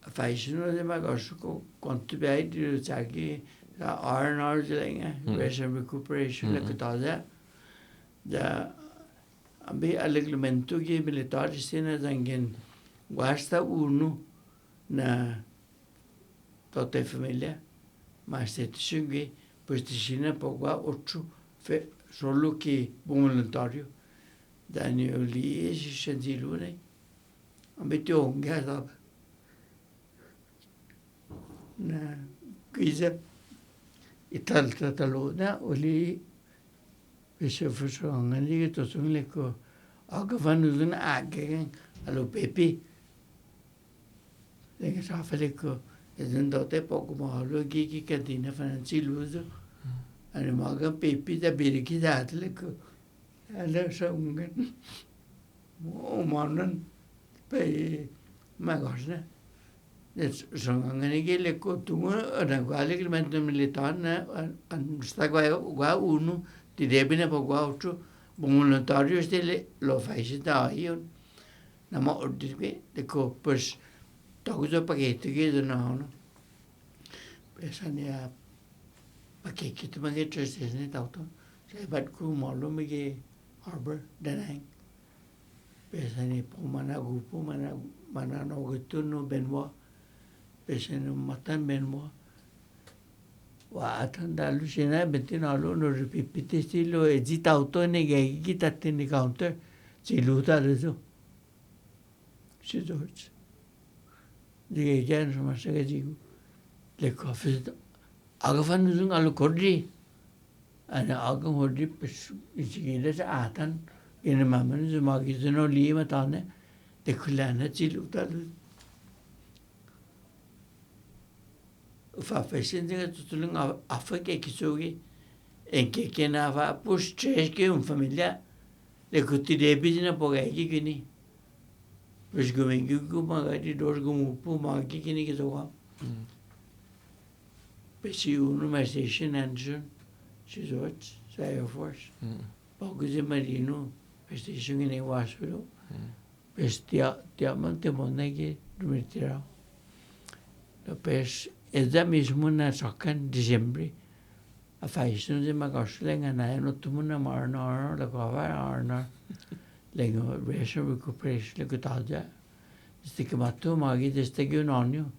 fashion de magosko kontu di chagi R&R jelenga rest recuperation la kutaza da ambi alleglemento che militari sena zangen guasta uno na tote famiglia ma sette sunghi posticina pogua 8 solo che volontario Daniel lì si senti lui ambi onga da na giza italtalona oli se facevano lì che sono le co anche fanno un agge allo pepe le sa fare co e andato poco ma lo che catena fanno l'uso e maga pepe da bere che datle co alla songa o manan pe magosna sono anche che le cotune da quale che mettono militare sta qua uno ti debine per qua otto volontario stelle lo fai da io na ma ordine che le coppes togo pacchetto che no pesane a pacchetto ma che c'è ne auto sai bat ku mollo mi che harbor danang pesane po mana gupo mana no gutno benwa pesane matan benwa Atanda lucina bettina lo ripete stilo e zita autone che chitate ne counter si luta adesso si dorge di che insomma se che dico le cose agafano un allo corri ana agam corri pes isigile sa atan in mamma ne ma che sono lì ma tane de quell'anno si luta fa facendo tutto l'affaire che sogi e che nava pus che un famiglia le tutti debiti na pogai che ni pus come che magari dorgo un ma che ni che so pesi uno ma station engine ci so sai force poco di marino station in wasuro bestia diamante monege ritirao lo pes esa mismo na sacan diciembre a fashion de magaslenga na no tumuna marna la gava arna lengo ration recuperation le gutaja stick matto magi deste che un anno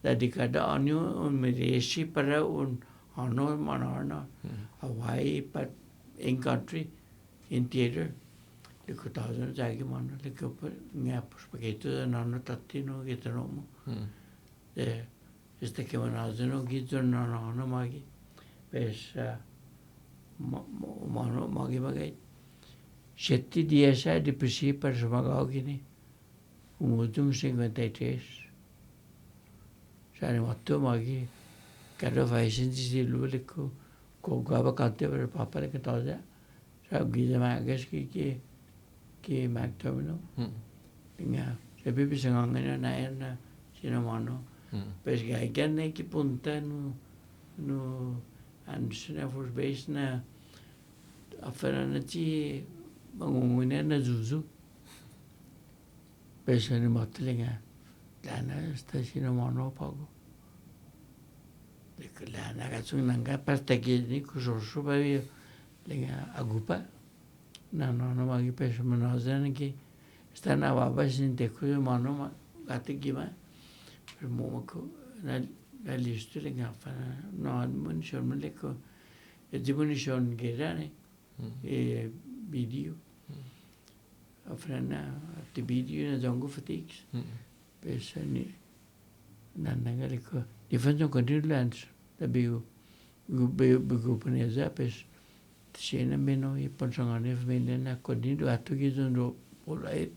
da dicada anno un meresi per un anno manarna Hawaii but in country in theater le gutaja jagi manna le che ne spaghetto da anno tattino che tromo Este che manazano gizzo no magi pes mano magi setti diesa di presi per smagao gini ultimo 53 sai matto magi cada fai senti lui con gava cante per papa che toja sa gizzo magas che magtomino tinga se bibi sangana na sino mano Perché ai canne che puntano no ansina for base na afferanati mangungune na zuzu pesane matlinga lana sta sino mano pago le lana gatsunanga pasta che ni kusoso bavi lenga agupa no magi pesame nazane che Stana baba sin teku mano ma kati gima per mo ko na listu le ngafa no mun shon mun le ko e dibuni shon gerane e video afrana te video na jongo fatix pesani nananga le ko difenso continuance da biu biu puneza pes Sena meno i ponsangane vende na kodindo atu gizondo olai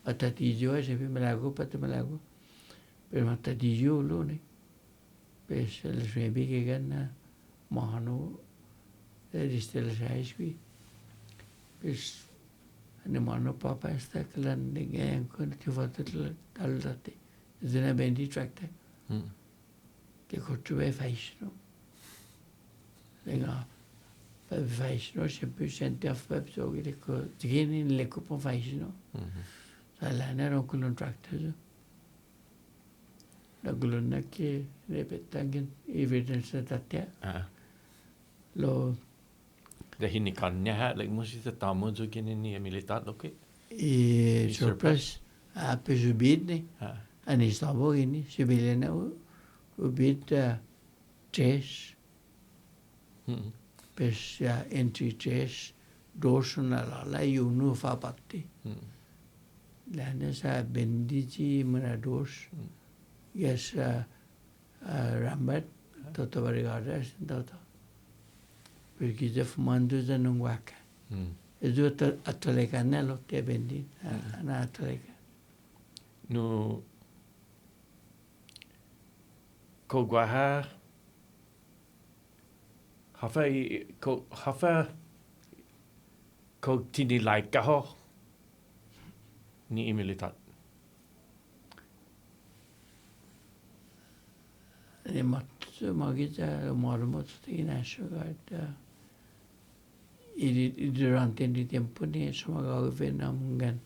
atatijo se pe malago pate malago per matatijo lo ne pes le svebi ke ganna mahano ristel saiswi pes ane mano papa sta klan ne gang kon ti fatel dallate zena bendi tractor ke kotu e faisno lenga faisno sempre sente a fab so che le tieni le copo faisno la nero con un tractor la gulonna che repetangin evidence tatia lo Da hinni kanya ha like musita tamo jo kinini militar okay e surprise a pesubidni ani stavo ini sibilena ubita tres pes ya entry tres dorsona la yunu fa patti la nesa bendiji mana dos yes rambat toto varigadas toto perché già fumando già non guacca e giù a tole cannello te bendi a tole no ko guaha hafa ko tini like kaho ni militar e matto magita mormot tina sugar durante il tempo ne sono aveva mungan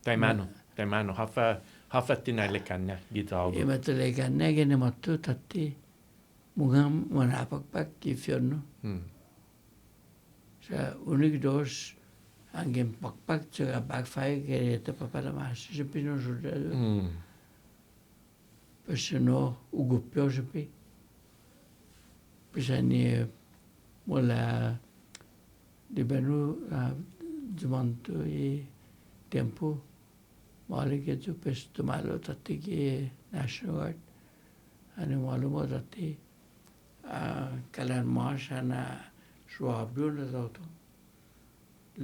taimano hafa tina le kanna gitago e matto le canne che ne matto tatti mungam mana pak ki fionno sa unik dos angem pak sa backfire che te papa la mas se pino su persino uguppio se pi pesani mola di benu gimanto e tempo male che tu pesto malo tatti che national guard ane malumo tatti kalan mas ana suabdu na toto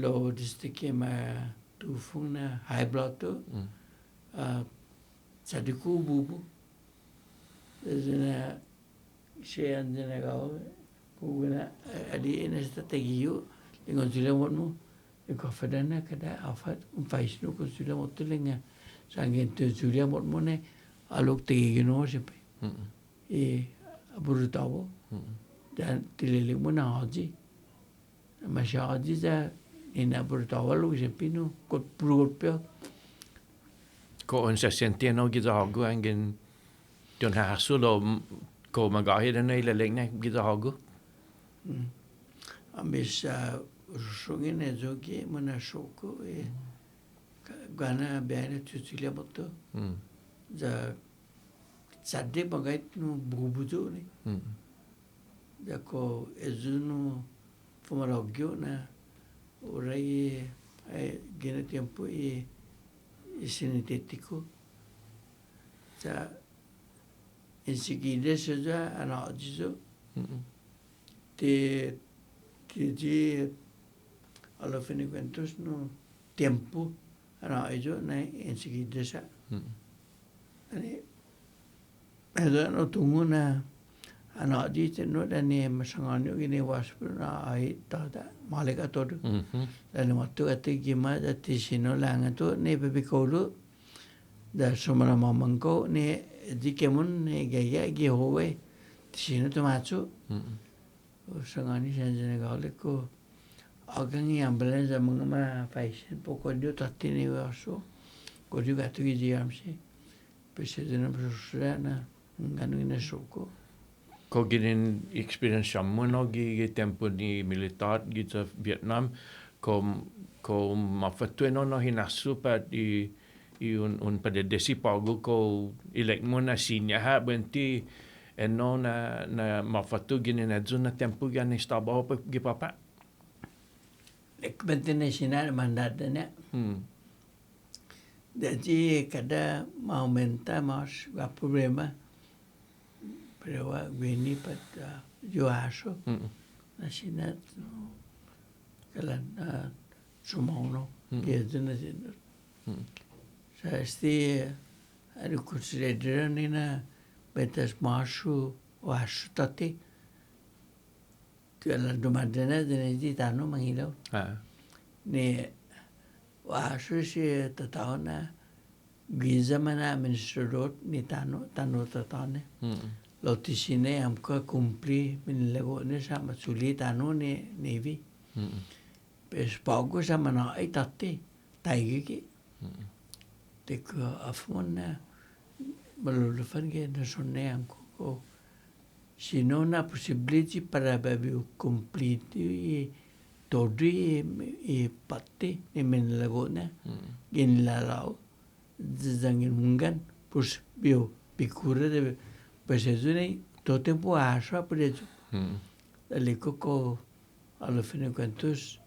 lo distike ma tufuna high blood to sadiku bubu zena she andena gao kuguna adi ena strategio lingon sila mo e kofadana kada afat faisno ko sila mo tulenga sangen tu sila mo ne alok tegino sepe e aburutawo dan tilele mo na haji masya haji za ina aburutawo lo sepe no kot prupyo ko on se sentiano gitago angen don ha solo ko magahi den ile lengne gitago ambisa rusungine zogi mana shoko e gana bene tutulia moto za sadde bagait no bubujo ni da ko ezuno fumalogyo na orai gene tempo e sinetetico za enseguida se già analogico te alla fine quantos no tempo analogico na enseguida sa ani ada no tunguna analogico no da ne masanganyo gini waspo na ai tada malika todo dan matto ate gima da tisino langato ne bebikolo da somana mamangko ne dikemun ne gaya ge howe tisino tomacho sangani sanjana gale ko agangi ambulance mangama patient poco dio tattini vaso così gatto che giamsi pese de na prosana nganu ina soko ko ginin experience shamuno gi tempo ni militar gi Vietnam ko mawhatue no hinasu pa i un padedesi pagu ko ilek mo na sinya ha benti no na mawhatu gini na zuna tempu gani stabaho pa gipapa. Ekbentine sinar mandatnya. Jadi kada aumenta más el problema, pero viene para yo aso, así nada, kalan sumono, que es una cena. Saya ada considerar ni na betas masu wasu tati, kalan dumadana dan itu tanu mengilau. Ni wasu si tatau na giza mana mensurut ni tanu tatau ne. Loti sini हमको cumpli min lego ni sama suli tanu ni nevi. Pes pago sama na ai tati taigi ki. Tek afon na malulufan ke na sonne हमको ko sino na possibility para babi complete todo i pati ni min lego na gin la lao zangin mungan pues bio picura de pues eso ni todo tiempo asha por eso el coco a lo fin de cuentas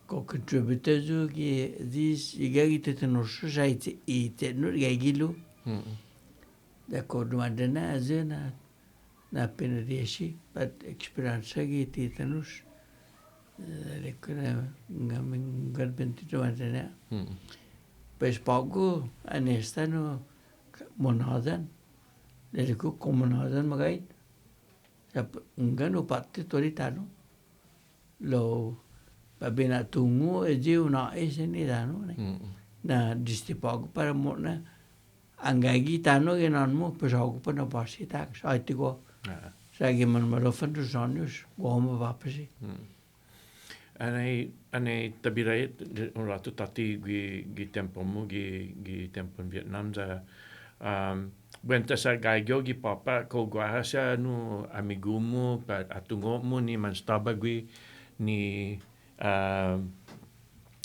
co contributor yo que dis igagi te no society y te no gagilu de acordo madena azena na pena riesci but experience que te tenus le cura ngamen garbenti to madena pues pago anesta no monadan le ko monadan magai ngano patte toritano lo babina tungu e una ese ni dano na distipago para mona angagi tano che non mo pues hago per no passi tax aitigo sai che man malo fanno sonhos como va pasi Anei tabirai un rato tati gi tempo mu gi tempo in Vietnam za Benta sa gaigyo gi papa ko guaha sa nu amigumu pa atungo mu ni manstaba gui ni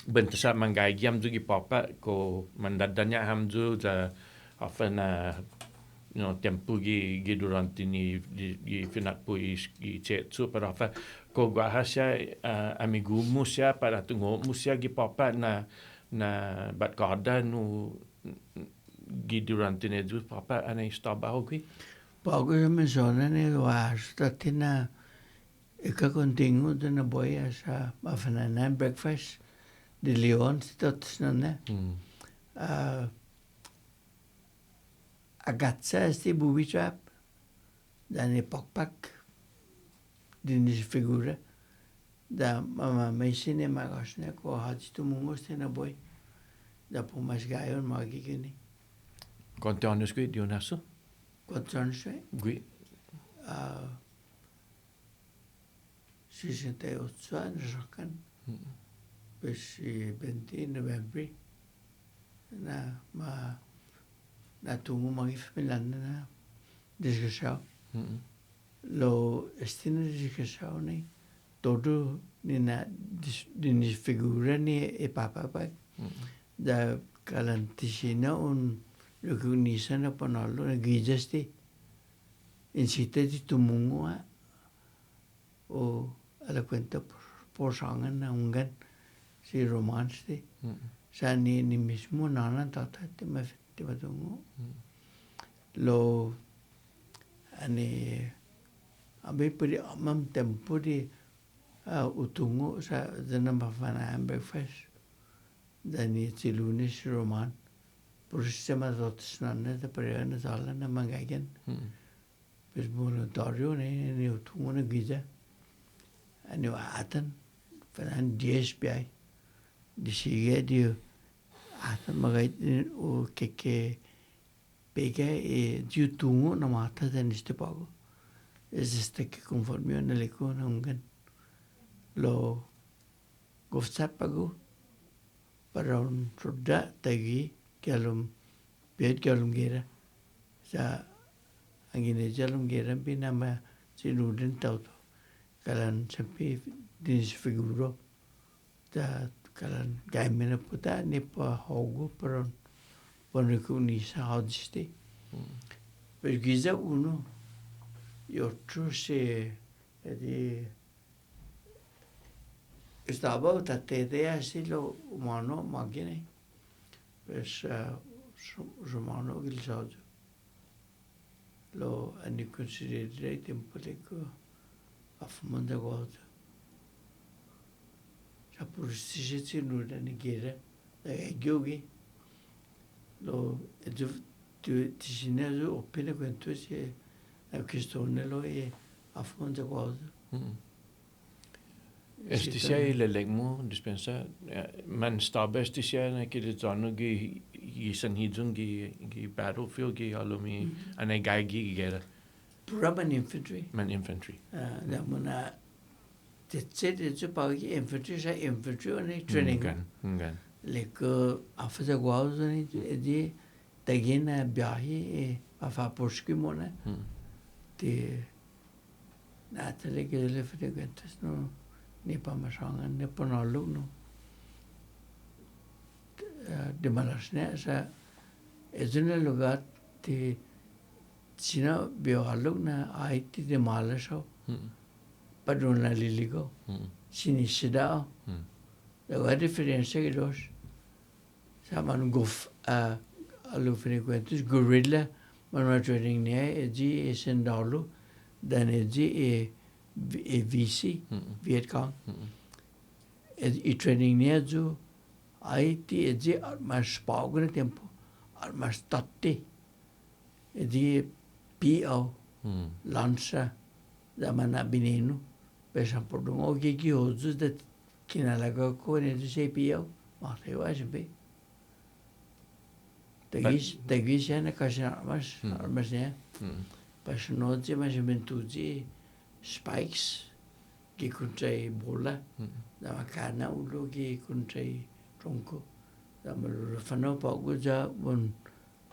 benta sa mangaigyam zu gi papa ko mandadanya hamzu za afana tempu gi durante ni gi finat pu gi cetsu para afa ko guaha sa amigumu sa para atungo mu sa gi papa na bat kada nu gi durante ne du papa ane staba qui poco me sono ne wa statina e che continuo de na boia sa afana breakfast de Leon stot non agazza sti bubi trap da ne pak di ni figura da mama me sine magosne ko haj tu mungos na boy da po mas gayon magi gini Quanti anni sui di adesso? 4 anni sei? Qui. 68 anni sokan. Pues 20 novembre na tungu magi familanda na disgasau. Lo estino disgasau ni todo ni na di figura ni e papa pa da kalantisina un recognition na panalo na gijasti insiste di tumungua o ala cuenta por sangan na ungan si romance sa ni mismo nana tata te matungo lo ani abe puri amam tempo di utungo sa dana mafana breakfast dani tilunis roman por sistema de otros de periodo sala na mangagen pues voluntario ne utungo na gija ani atan fanan 10 pi di sige di atan magai o que pega e di utungo na mata de neste pago es este que conforme na leko na ungan lo gofsat pago para un roda tagi kalum bet kalum gera sa angine jalum gera binama sinudin tauto kalan sampai dis figuro ta kalan gaimena puta ni pa hogu peron poniku ni sa hodisti. Pergiza uno yotru se di stava ta te asilo umano magine. Pues romano il soggio. Lo anni considerare tempo lego afmonda godo. Sa puristici nuda ni gira e giochi lo tu ti sineso appena quanto si è questo nello e afmonda godo. Estisia ile legmo dispensa man staba estisia na kiri zonu gi sanhidun gi battlefield gi alumi ane gai gi gera Roman infantry. man infantry. Da mona det pagi infantry sa infantry oni training. Ngan. Leko after godo ni di tagina biahi a fa porski mona. Ti natale che le frequentas no ni pa masangan ni pa nalu no. De malasnya sa ezuna lugar ti sina bialu na aiti de malaso. Padron la liligo. Sini sida. La differenza che dos saman guf alu frequentas gorilla man training ne e sendalu dan e VC Viet Cong e training ne ju IT e mas spaugre tempo mas tatti e PO lança da mana bineno pesam por um que hoje da que na lago com ne de PO mas eu acho bem Tagis é na caixa armas né pas noite mas juventude spikes que contra bola da macana ulo que contra tronco da mal fano pouco já bon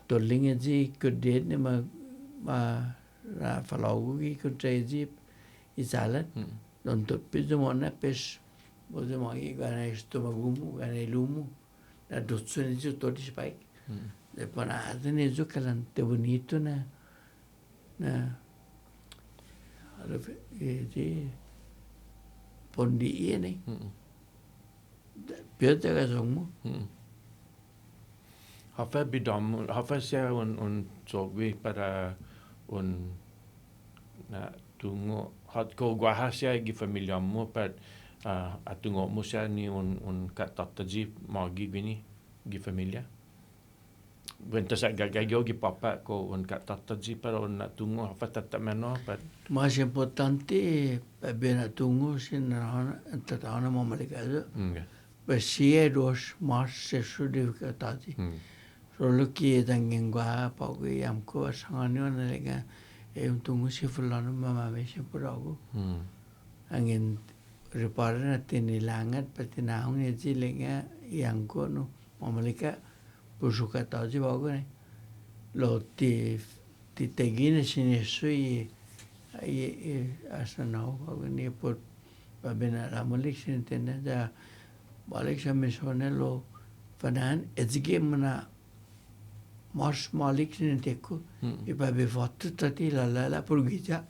tolinha de que de ma ra falau que contra de isalan don to piso mona pes bodo mai gana stomagumu gana lumu da dozzone di tutti spike de panada ne zucalan te bonito na de pondi ene piota ga somo Hafa bidam hafa sia un sogwi para un na tungo hat ko guahasia gi familia mo per atungo mo sia ni un katataji magi gini gi familia. Venta sa gagayo gi papa ko un katataji para un tungo hafa tata meno per más importante bena tungo sin tatana mamalikazo pues si dos más se sudivkatati solo que tangin gua pago yamko sanganyo na lega un tungo si fulano mama me se purago angin repara na tinilangat patina hong eti lega yanko no mamalika pusukataji bago ne lo ti tegine sinesui hasta no ni por bena la malik sin tena da balik sa misonelo fanan ezge mana mas malik sin teko e pa be fatto tati la purgija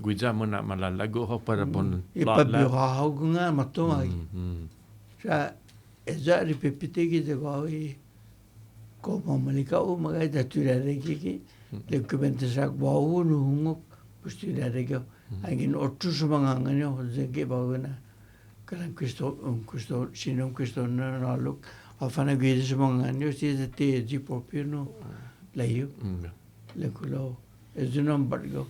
guiza mona malala go ho para bon e pa be ha gunga matoma sa eza ripepite ki de goi como malika o maga da turare ki le kubente sak bawu no hungo pustirare go angin ottu sumangangane ho zege bawena kalan questo sino questo no look afana guide sumangane si te di proprio no lei le culo es un embargo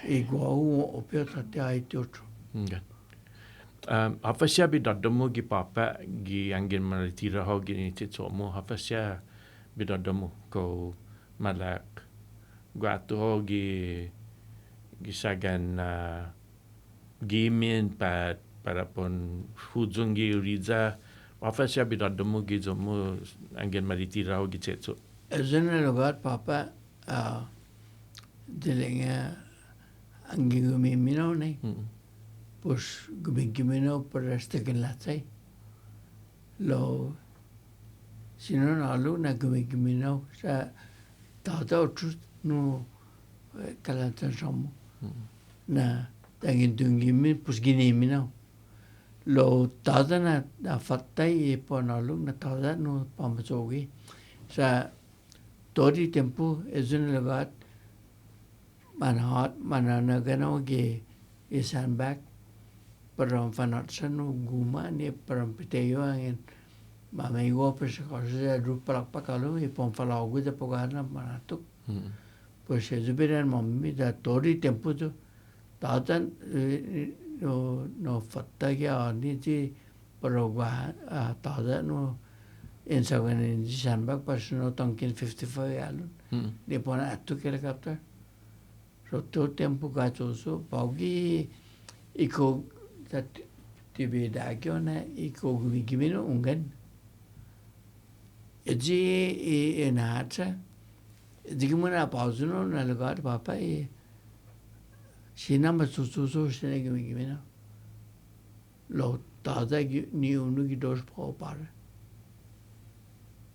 e guau o per tratti ai tutto hafasia bi dadamo gi papa gi angin maritira ho gi ni tsomo hafasia bi dadamo ko malak guatu ho gi sagan gimin para pon hujungi uriza hafasia bi dadamo gi zomo angin maritira ho gi tsetso es un lugar papa delenga angin mi minone pues gumigimino per estakin latsay. Lo sino nalu na gumigimino sa tata otru no kalatan somo. Na tangin tungimi pues ginimino. Lo tata na fatay po nalu na tata no pamasogi. Sa tori tempo ezun lagat mananagano ge isan back param fanatsan no guma ni param piteyo angin mamaigo pues cosa rupalak pakalo ipon falago de pogana manatuk pues ezuberan mammi da tori tempo to tatan no fatta ge ani ji parogwa tada no insagan in isan back pas no tonkin 55 alun de pona atu kele kapta so to tempo gachoso paugi iko that tibe dagiona iko gimino ungan eji enata digimuna pauzuno na lugar papa sinama sususo sene gimino lo tada ni unu gi dos para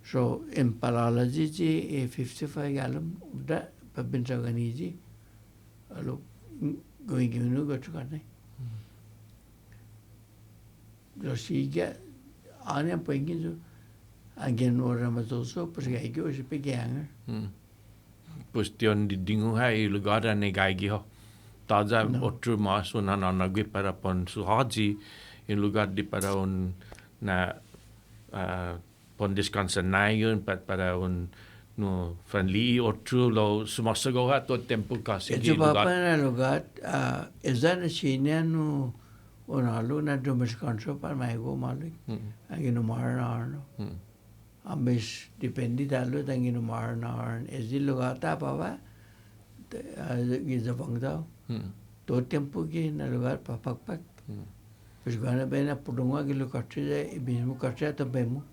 so in paralaji ji 55 gallon da pabinsagan ji alo gimino gachukane lo siga ane pengin so again ora mazoso perché io si peganga Cuestión de dingu hai lugar ane gaigi ho. Taza otru mas una nagui para pon suhaji in lugar di para un na pon descansan nayon para un no fanli otru lo sumasago ha to tempo kasi e papa na lugar ezana sinano una luna domescanso per mai go malik anche no marno ambes dipendi dallo dangi no marno ezi lugar ta papa giza bangda to tempo ge na lugar papak pak pues gana bena pudunga gi lugar che bismu kacha to bemu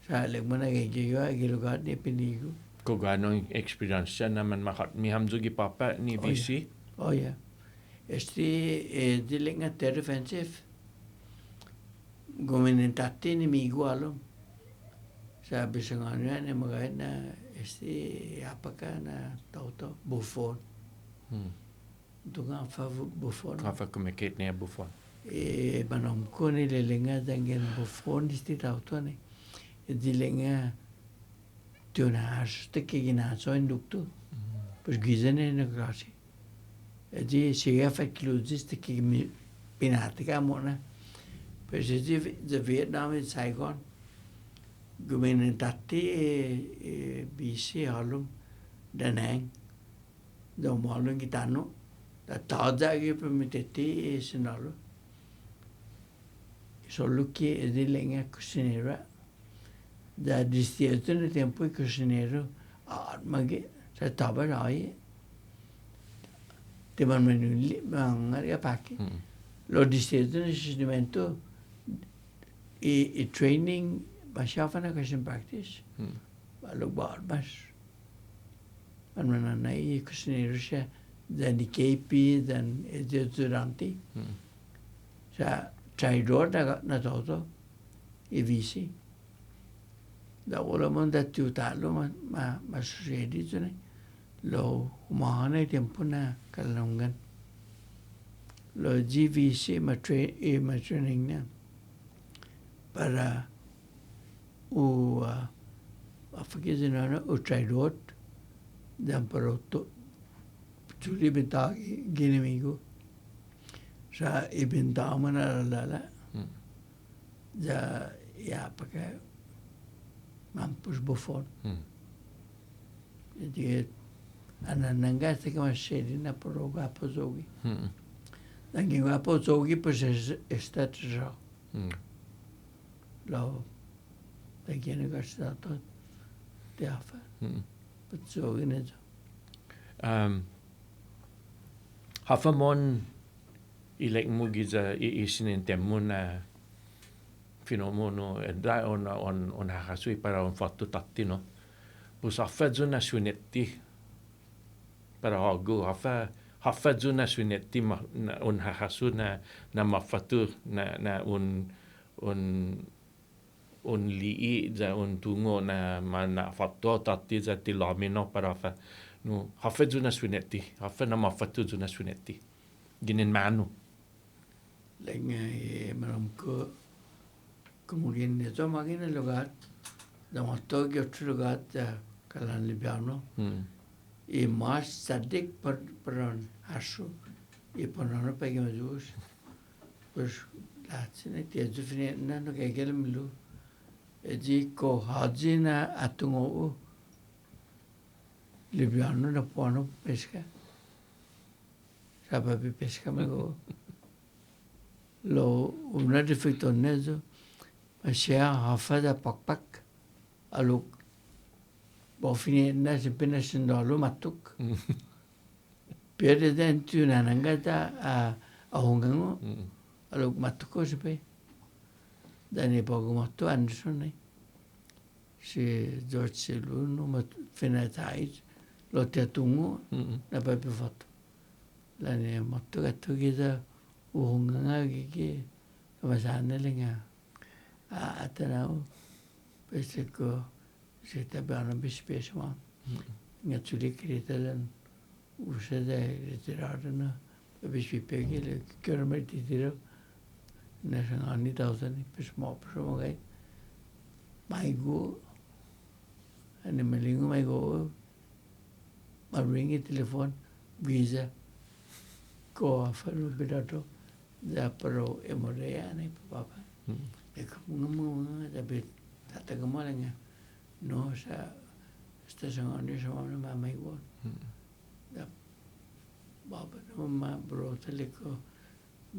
sa legmana ge yo gi lugar de pinigo ko gano experience na man makat mi hamzugi papa ni visi oh yeah dilinga defensive gomenentati ni migualo sabi sa nga na magana apaka na tauto Buffon tunga Buffon kafa kumikit niya Buffon manom ko ni lilinga dangen Buffon disti tauto ni dilinga tunas te kiginaso indukto pues gizene na grasi di siga faculties que pinatica mona pues de Vietnam in Saigon gumenentati BC halum danang do malung gitano da taza ge permetteti sinalo solo che di lenga cucinera da distillazione tempo cucinero maghe sa tabarai te man mangaria paki lo disteto nel sistemento e training bashafana question practice lo barbas man nai cucinero dan di KP dan durante sa traidor na toto e visi da volevamo da tutarlo ma succede lo umahana tempo na kalungan lo GVC ma training na para afakizina o traidor dan parotto tuli benta ginemigo sa ibenta mana lala ja ya pakai mampus Buffon jadi anananga se kama shedi na poroga pozogi dangi wa pozogi pues esta tro lo begini gastato te afa pozogi ne hafamon ilek mugiza isinin temuna fenomono da on hakasui para un fatto tattino bus affezzo na sunetti para hago hafa hafadzu na swinetti na un hahasu na mafatu na un lii za un tungo na mana fatto tatti za tilomino para fa no hafadzu na swinetti hafa na mafatu na swinetti ginin manu Lenga malam ko kemudian itu makin lugat dalam waktu itu lugat kalan libiano mas sadik peran asu peran apa yang majus terus lah sini dia jufine nano kegel milu ji ko haji na atungo libiano na puano pesca sababi pesca mego lo una defecto nezo masih hafada pak aluk bofine na sepena sendalo matuk pierde dentu na nangata a hongango aluk matuko sepe dani pogo matu Anderson si George Seluno mat fina tais lo teatungo na papi foto lani matu gatu kita uhunganga gigi masana lenga atanau peseko seta bana bispesma ngatsuli kritalan usada retirarna bispegele kermeti tiro nationalni tausani pesma gai maigo ane melingo maigo maringi telepon visa ko afalu bedato da pro emorea ne papa ngomong tapi tak kemalannya no sa stasiun ini sama nama ibu da bapa nama bro teliko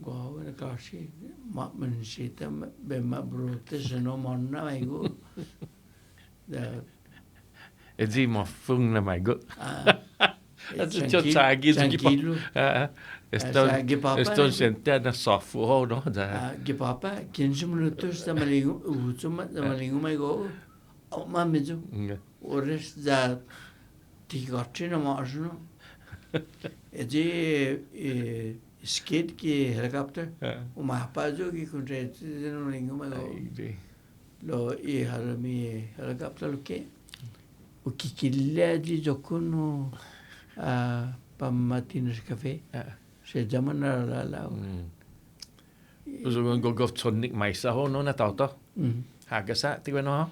gua ada kasih mak mencinta bema bro tesno mana ibu da Ezi mafung nama igu. Itu cocok lagi tranquilo Estou sentado na sofá, não? Que papa 15 minutos da malingo mai go ma mezo o rest da tigotino masno e skate ki helicopter o ma pajo ki kunre no lingo mai go lo halami helicopter lo ke o kikilla di jokuno pamatinas cafe se zaman la Uso go tonic mai sa ho no na tauto. Haga sa ti no.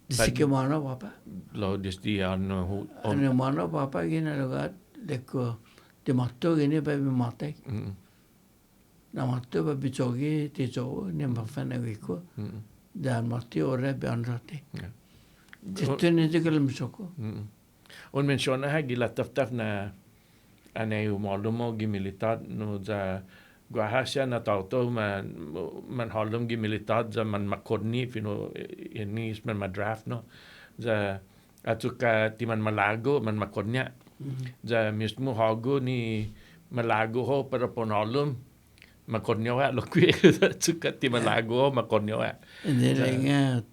Disi mana papa. Lo dis di ano mana papa gina lugar deko de matto gini pa bi matai. Na matto pa bi chogi ti chogo ne mafana wiko. Dan matti ora bi anrate. Dito ne de kalam soko. Un mensiona ha gila taftaf na anei malumo gi militar no za guahasya na tauto man halum gi militar za man makorni fino ini man madraft no za atuka timan malago man makornya za mismo hago ni malago ho para pon halum makornya wa lo kwi atuka timan malago makornya wa lenga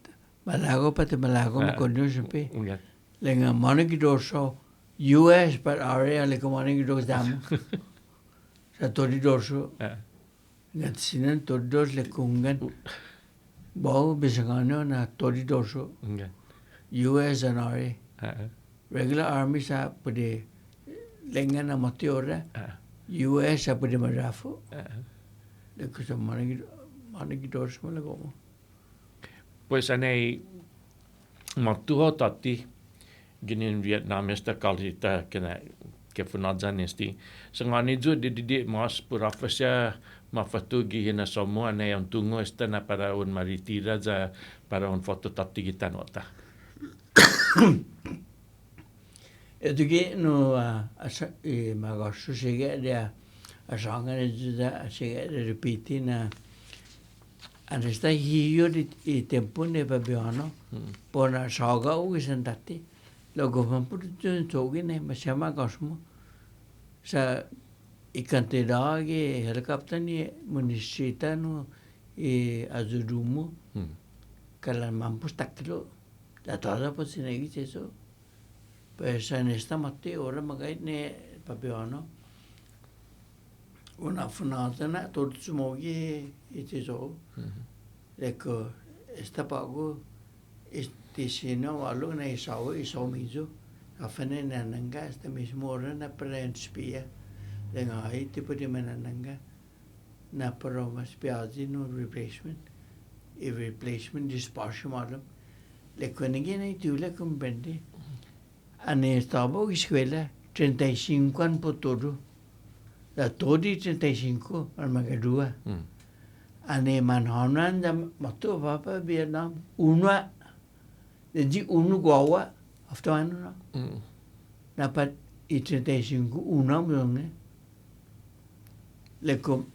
malago pati malago makornya sepe lenga mana ki dorso US per area le comani ki dos dam sa tori dorso ngat sinan tori dos le kungan bau bisangano na tori dorso US and area regular army sa pade lenga na mati ora US sa pade marafu le kusa mana ki dorso le como pues anei matuho tati ginin Vietnam esta kalita kena ke funadzan esti sengani ju di mas purafasya mafatu gi hina somo ane yang tungo esta na para un maritira za para un foto tatti kita nota Edugi no magasu siga dia asanga juda siga repeti na anesta hiyo di tempo ne babiano pona saga u sentati lo government put togi ne masama gasmo sa ikantera ge helicopter ni munisita no azurumo kala mampus taklo da toda pues ne eso pues en esta mate ahora magai ne papiano. Una funatana tot sumogi itiso. Ecco, sta pago istisino walu na isau mizo. Afane nananga sta mismo ora na preenspia. Lenga ai tipo di mananga na pero mas piazi no replacement. E replacement disparsion malum. Le konigi na itula comprende. Ane stavo scuola 35 anni per tutto. Da 35 al Magadua. Ane manhonan da mato papa Vietnam. Uno di uno guawa after no. Dapat i 35 uno mlonge. Le com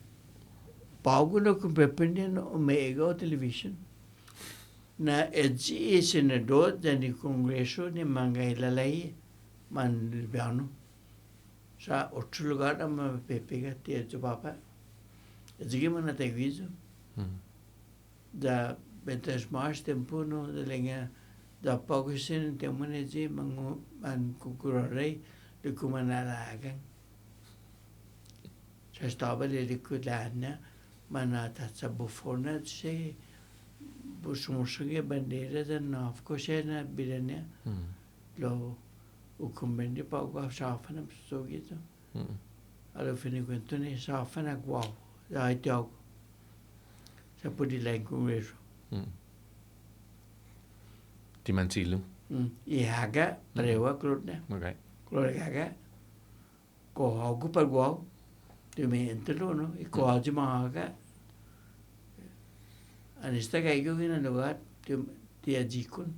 pago no comprende no omega television. Na edzi senador del congresso di Mangailai man Libiano. Sa otro lugar ma pepega te papa. Edzi mana te viso. Da betes mais tempo no de lenga da pago sen tempo edzi mango man kukurare de kumanala agan. Sa stava le ricordana mana tazza buffona se busumusunge bandera da nafko na birania lo ukumbendi pago safana sogito alla fine quentone safana guau dai tau sa pudi lai congresso Ti mansilu. I haga prewa klotne Okay. klore haga ko hagu par guau tu me entelo no I ko haji mahaga anista kaigo gina lugar ti ajikun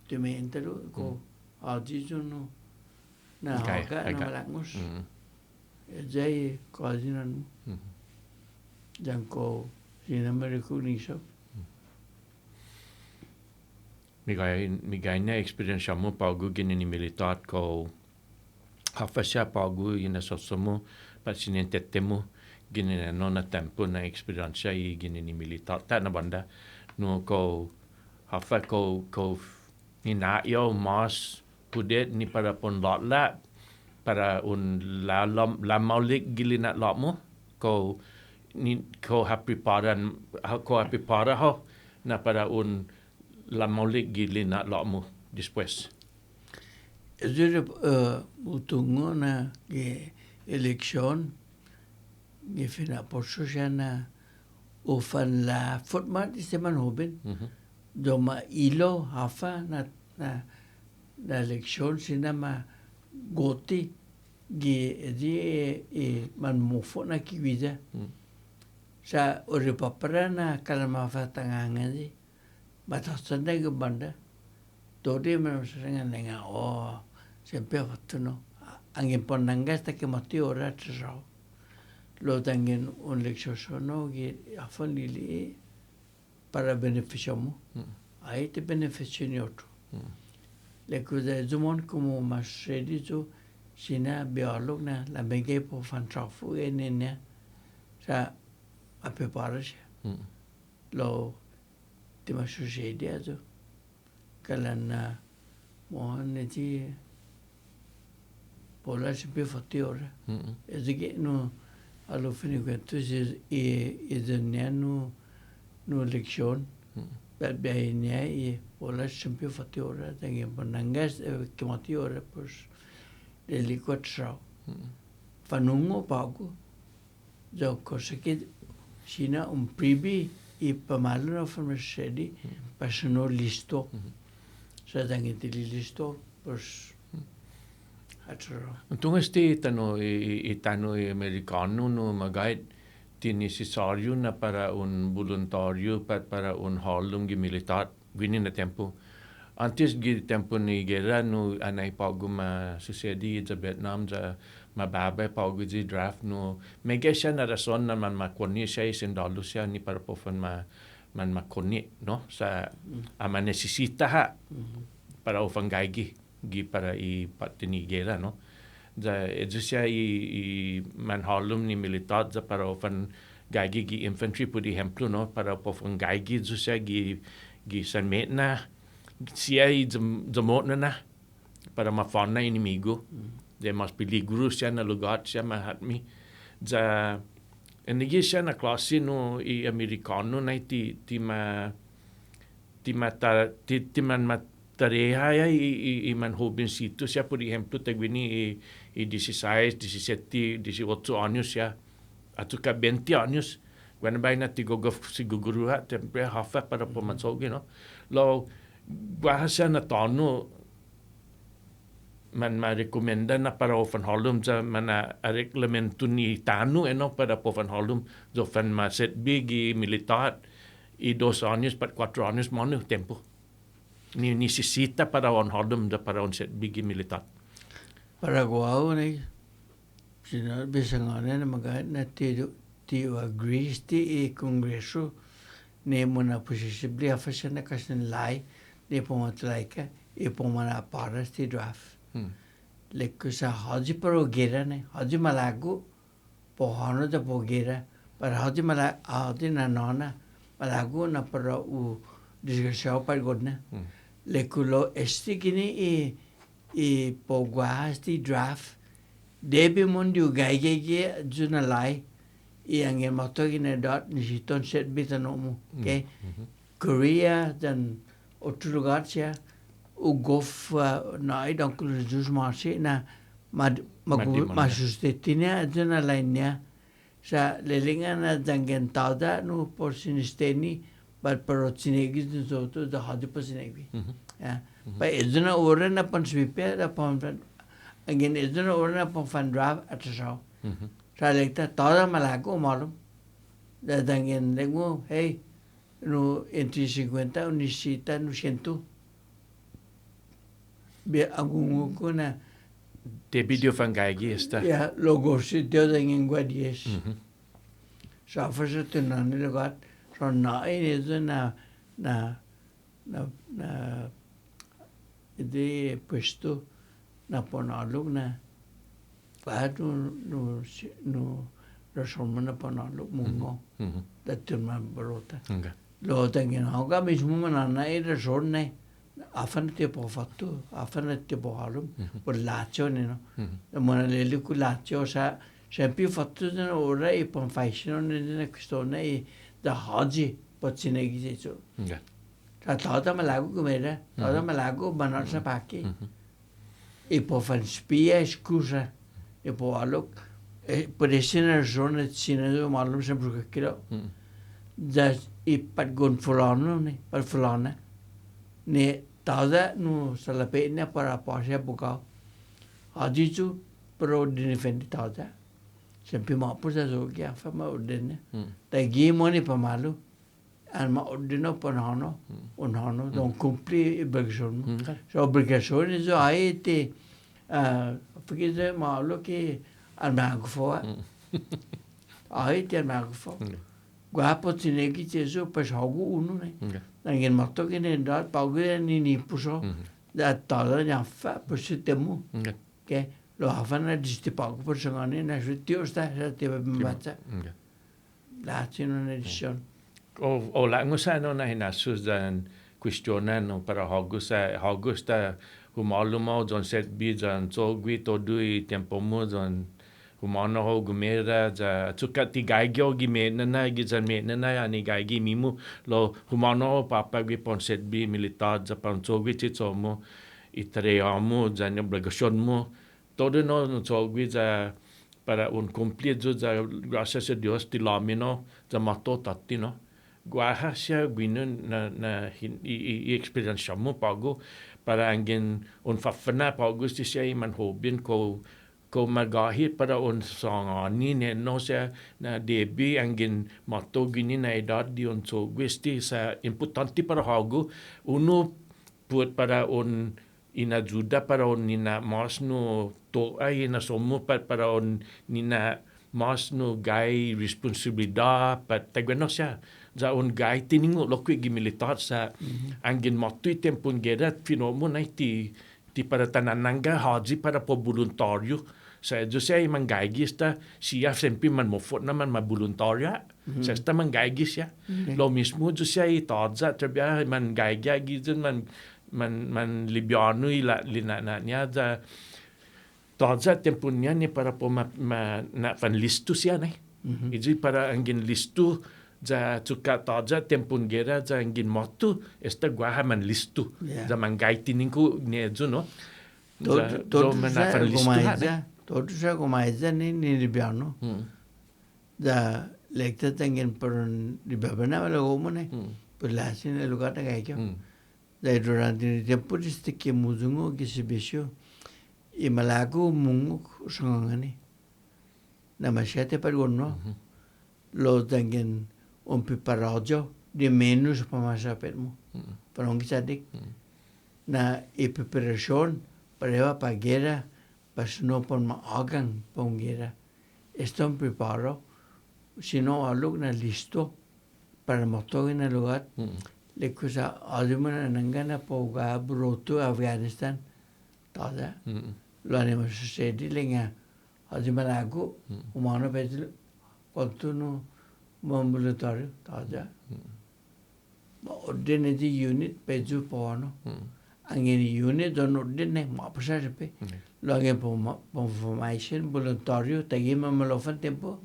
tu me entelo ko haji jono na haga na malangos jai ko haji nan janko sinameriku niso Migai na experience mo pagu gini ni militar ko hafasya pagu ina sosomo pasinente temo gini na nona tempo na experience I gini ni militar ta na banda no ko hafa ko ni na yo mas pudet ni para pon lot la para un la maulik gili na lot mo ko ni ko happy para ho na para un la maulik gili na lot mo después. Ese utungo na ge election ge fina porso na ufan la format di seman hoben doma ilo hafa na election sinama goti ge di man mofo na kiwida sa ore papara na kalama fatanganga di batasanda ge banda todi man senga nenga sempre fatto no anche ponanga sta che matti ora ciao lo tengen un lezione che affoni lì para beneficiamo ai te beneficiano otro le cose zumon come masredizo sina biolog na la benge po fantrafu e nene sa a prepararsi lo te ma succede adesso kalana mohon ti pola sempre fatti ora e che no alla fine questo è no lezione per bene e pola sempre fatti ora tengo bonangas che matti ora pues le liquatrao fanungo pago già cosa che sina un pribi e pamalo farmacedi passano listo sa tengo ti listo pues Tunga sti tano americano no magait ti necessario na para un voluntario para un halum gi militar vini na tempo antes gi tempo ni guerra no anai pagu ma sucedi za Vietnam za ma baba pagu ji draft no mega sha na rason na man ma koni sai sin dalusia ni para pofan man ma koni no sa ama necessita ha para ofangai gi para I patini gera no za edzusia I man halum ni militar za para ofan gaigi gi infantry pudi hemplu no para ofan gaigi zusia gi sanmetna sia I zamotna na para mafana inimigo There must be liguru siya na lugar siya mahatmi. Za enigi siya na klase no I Amerikano na ti man matareha ya I man hobin situ siya por ejemplo tagwini I 16, 17, 18 años siya atu ka 20 años when by na ti gogof si guguruha tempe hafa para pomansogi no lo bahasa na tano man rekomenda na para ofan halum za mana reglamento ni tanu para ofan halum zo fan ma set big militar I 2 años para 4 años mano tempo ni necesita para on halum da para on set big militar para guau ni sino bisangane na magay na ti agree ti Kongreso ne muna posible afasya na kasin lai ne pumatlay ka ipumana para ti draft Lekku sa haji pero gira ne haji malago pohano da pogira para haji na nona malago na para u disgresiao par godna lekku lo esti kini I pogwa sti draft debi mondi u gaige juna lai I angin mato kini dot nisiton set bitanomu okay Korea dan otro lugar siya o gof na idang kulujus marsi na masustetina na lainnya sa lelingan na dangen tauda no por sinisteni but pero sinegi so to the hadi pa sinegi ya pa eduna ora na pan swipe da pan again eduna ora na pan fan drive at so sa lekta tauda malago malum da dangen lengo hey no entre 50 unisita no 100 Be agungu ko na te video fan gaigi esta ya logo si dio dengan guadies sa fasa tunan ni lugar so na ini tu na ide puesto na ponalog na padu no rason na ponalog mungo da tunan barota lo dengan hoga mismo mana ida rason na afan te po fatto afan te po halum por laccio no mona le cu laccio sa sempre fatto no ora e pon fashion ne questo ne da haji pocine gi so ta ta ma lago com'era ta ma lago banar sa pacchi e po fan spia scusa e po allo per essere ragione cinese malum sempre che da e pat gon fulano ne per fulana ne tauda no salapena para pasha buka adichu pro defendi tauda sempre ma pusa so che fa ma ordine da gimoni pamalu an ma ordino ponano onano don cumpli obligazione so obligazione so aite perché ma lo che al magfo aite al magfo guapo tinegi cheso pas hagu unu ne Angin matto che ne da pague ni puso da tala nya fa positemu che lo havana disti pago per sangane na sutio sta te bacha la cino ne edition o la ngosa no na hinasus dan questionano para Augusta humalumo don set bi dan so gwi to dui tempo mo don humano ho gumera za tukati gaigyo gimena na gizan mena na ani gaigi mimu lo humano papa gwi ponset bi militar za panso gwi tsomo itreamo za ne obligación mo todo no so gwi za para un cumplir za gracias a Dios ti lamino za mato tatino guaha sia gwino na i experiencia mo pago para angin un fafana pago sti sia man hobin ko magahi para on sangani ne no sa na debi angin mato gini na edad di on so gusti sa importante para hago uno put para on inajuda para on nina mas no to ai na somo para on nina mas no gai responsabilidad pat tagweno sa za on gai tiningo lokwi gi militar sa angin mato tempon gerat finomo na ti para tanananga haji para po voluntario sa Jose man gaigis ta siya sempre man mofot na man voluntaria sa sta man gaigis ya lo mismo Jose tadza trebia man gaigia gizun man libiano ila lina na nya za Taza tempunya ni para po na fan listu siya na. Iji para angin listu za tuka taza tempun gera za angin motu esta guaha man listu. Za manggaiti ningku ni edzo no. Todo sa gumaiza ni ribiano. Da lekta tangin peron ribabana wala gomo ne. Pulasi ne lugar na kaya. Da durante ni tempo que muzungo que se besho. I malago mungu sangangani. Na masyate pergono. Lo tangin piparajo di menus pamasa permo. Parang kisadik. Na preparation para pagera pasno pon maagang pongera. Están preparo. Si no algo na listo para motor en el lugar. Le cosa además nangana poga broto Afghanistan. Tada. Lo animo sucedi lenga. Además lago umano pedil continuo ambulatorio tada. Ordine di unit peju poano. Angin unit don ordine ma pasar pe. Lo angin po formation voluntario tagi mamalofan tempo.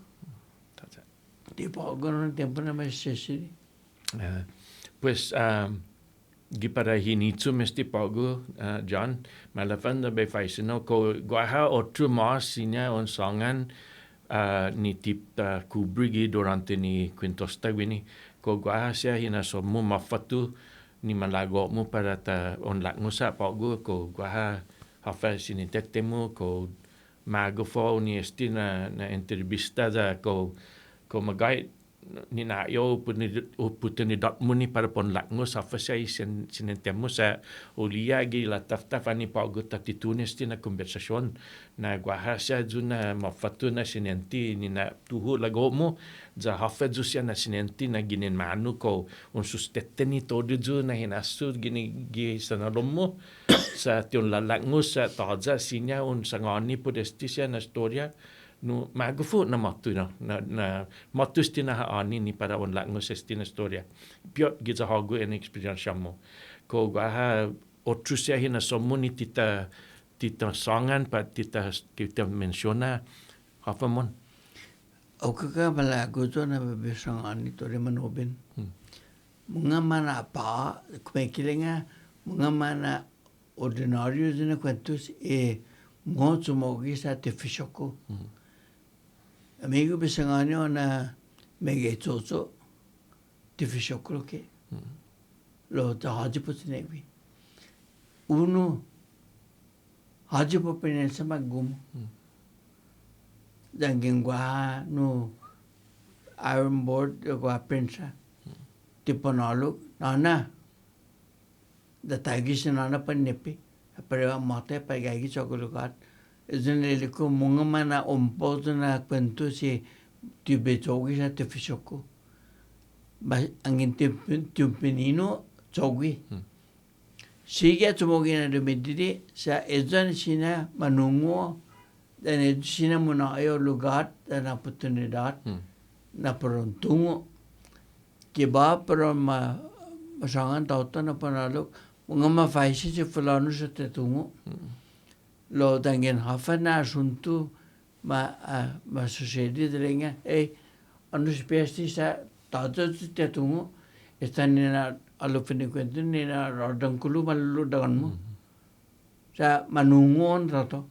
Tipo agono tempo na masesiri. Pues para hinitsu mesti pago John malafan da be faisino ko guaha otro mas sinya on sangan ni tip kubrigi durante ni quintosta wini ko guaha sia hina somu mafatu ni malago mu para ta on lakmusa pago ko guaha hafa sinitek temu ko mago fo ni estina na entrevista da ko magai ni na yo putin ni dot muni para pon lakngus hafa sai sinentemu sa ulia gi la tafta ni pago tatitunes tina conversación na guaha sia juna mafatu na sinenti ni na tuhu lagomo za hafa jusia na sinenti na ginin manu ko un sustette ni todo ju na hinasu gini gi sanalomo sa tion la lakngus sa taza sinya un sangani podestisia na storia no magufu na matu na matu stina ani ni para on lakngus stina storia pio giza hagu en experience mo ko gaha otrusia hina somuni tita sangan pa tita menciona hafamon Okaka malago to na bebesangan ito rin manobin. Mga mana pa, kumikilinga, mga mana ordinaryo din na kwentus, mga sumogi sa tifisyo ko. Amigo besangan nyo na mega itoso, tifisyo ko ke. Lo ta haji po sinebi. Uno, haji po pinensa maggumo. Dangin gua no iron board gua prinsa tipo nalo nana da tagis nana panepi para mate pa gagi chokolukat izin ko munga mana ompos na kwento si tibe chogi sa tifisoko ba angin tipinino chogi siga tumogi na dumididi sa ezan sina manungo dan itu sini muna ayo lugar dan oportunidad na peruntungo kiba peron masangan tautan na panalo mga mafaisi si fulano sa tetungo lo dangen hafa na asunto sucedi delenga ano spesti sa tautan sa tetungo están na alufinikwento ni na rodangkulu malulu dagan mo sa manungon rato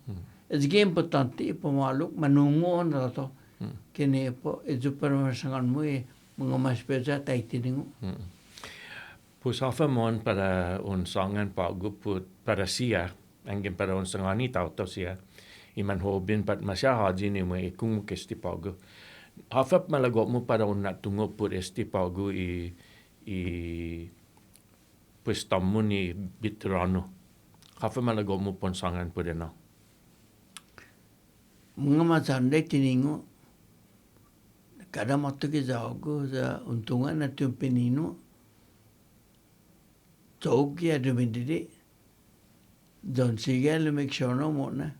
es importante pemaluk manungon rato kini po itu permasalahan mu mga mas pesa taitiningu. Pues hafamon para un sangan pago para sia angin para un sangani tauto sia iman hobin pat masya haji ni mo ikung kesti pago hafap malago mo para un natungo pur esti pago pues tamu ni bitrano hafap malago mo pon sangan pur no mga matanda tiningo kada matu ke jago sa untungan na tumpinino togi adumidide don sigal meksono mona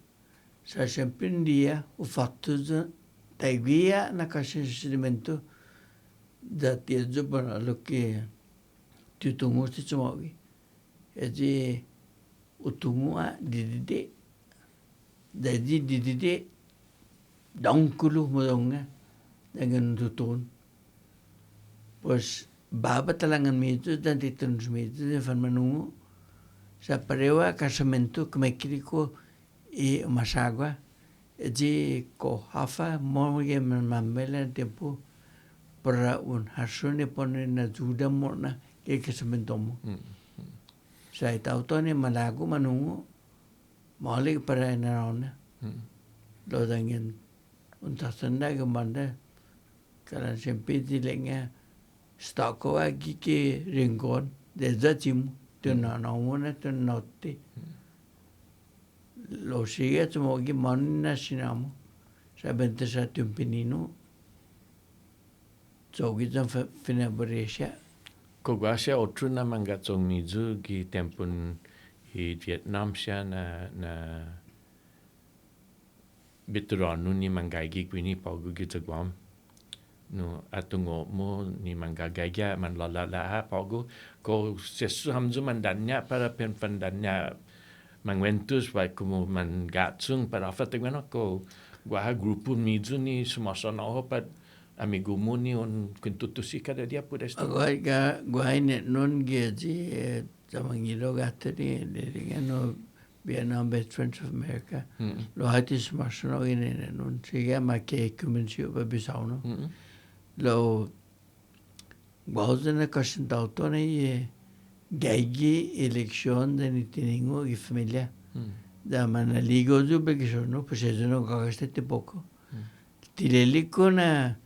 sa sempindia o fatto taiguia na kasensimento da tiezo para lo que tutungo ti chumogi edi utungo didide Jadi dididik dongkulu modonga dengan tutun. Pues baba talangan mito dan titun mito de fanmanungu sa parewa casamento kmekiriko e masagua ji ko hafa moge mamela tempo para un harsone pone na juda morna ke casamento mo. Sa itautone malago manungu malik para enarona. Lo dengan untasanda gemanda kalan sempiti lenga stako agi ke ringon de zatim tu na mona tu notte lo sigue tumo gi manna sinamo sabente sa tumpinino zogi zan fina boresha ko gwasha otru na manga tsong mizu gi tempun i Vietnam sha na bituranu ni mangai gi kwini pagu gi tsagwam no atungo mo ni mangagaya man la pagu ko sesu hamzu mandanya para penfandanya mangwentus vai como man gatsung para fatingano ko gua grupo mizu ni sumasana hopat amigo mo ni on kuntutusi kada dia pudesta gua ine non geji tamangilo gatri de Vietnam Best Friends of America lo hati sumasana ine non siga ma ke kumensiu ba bisauno lo bauzena kashin tautone ye gaigi election de nitiningo y familia da mana ligo zube que sono pues eso no cagaste poco tileliko na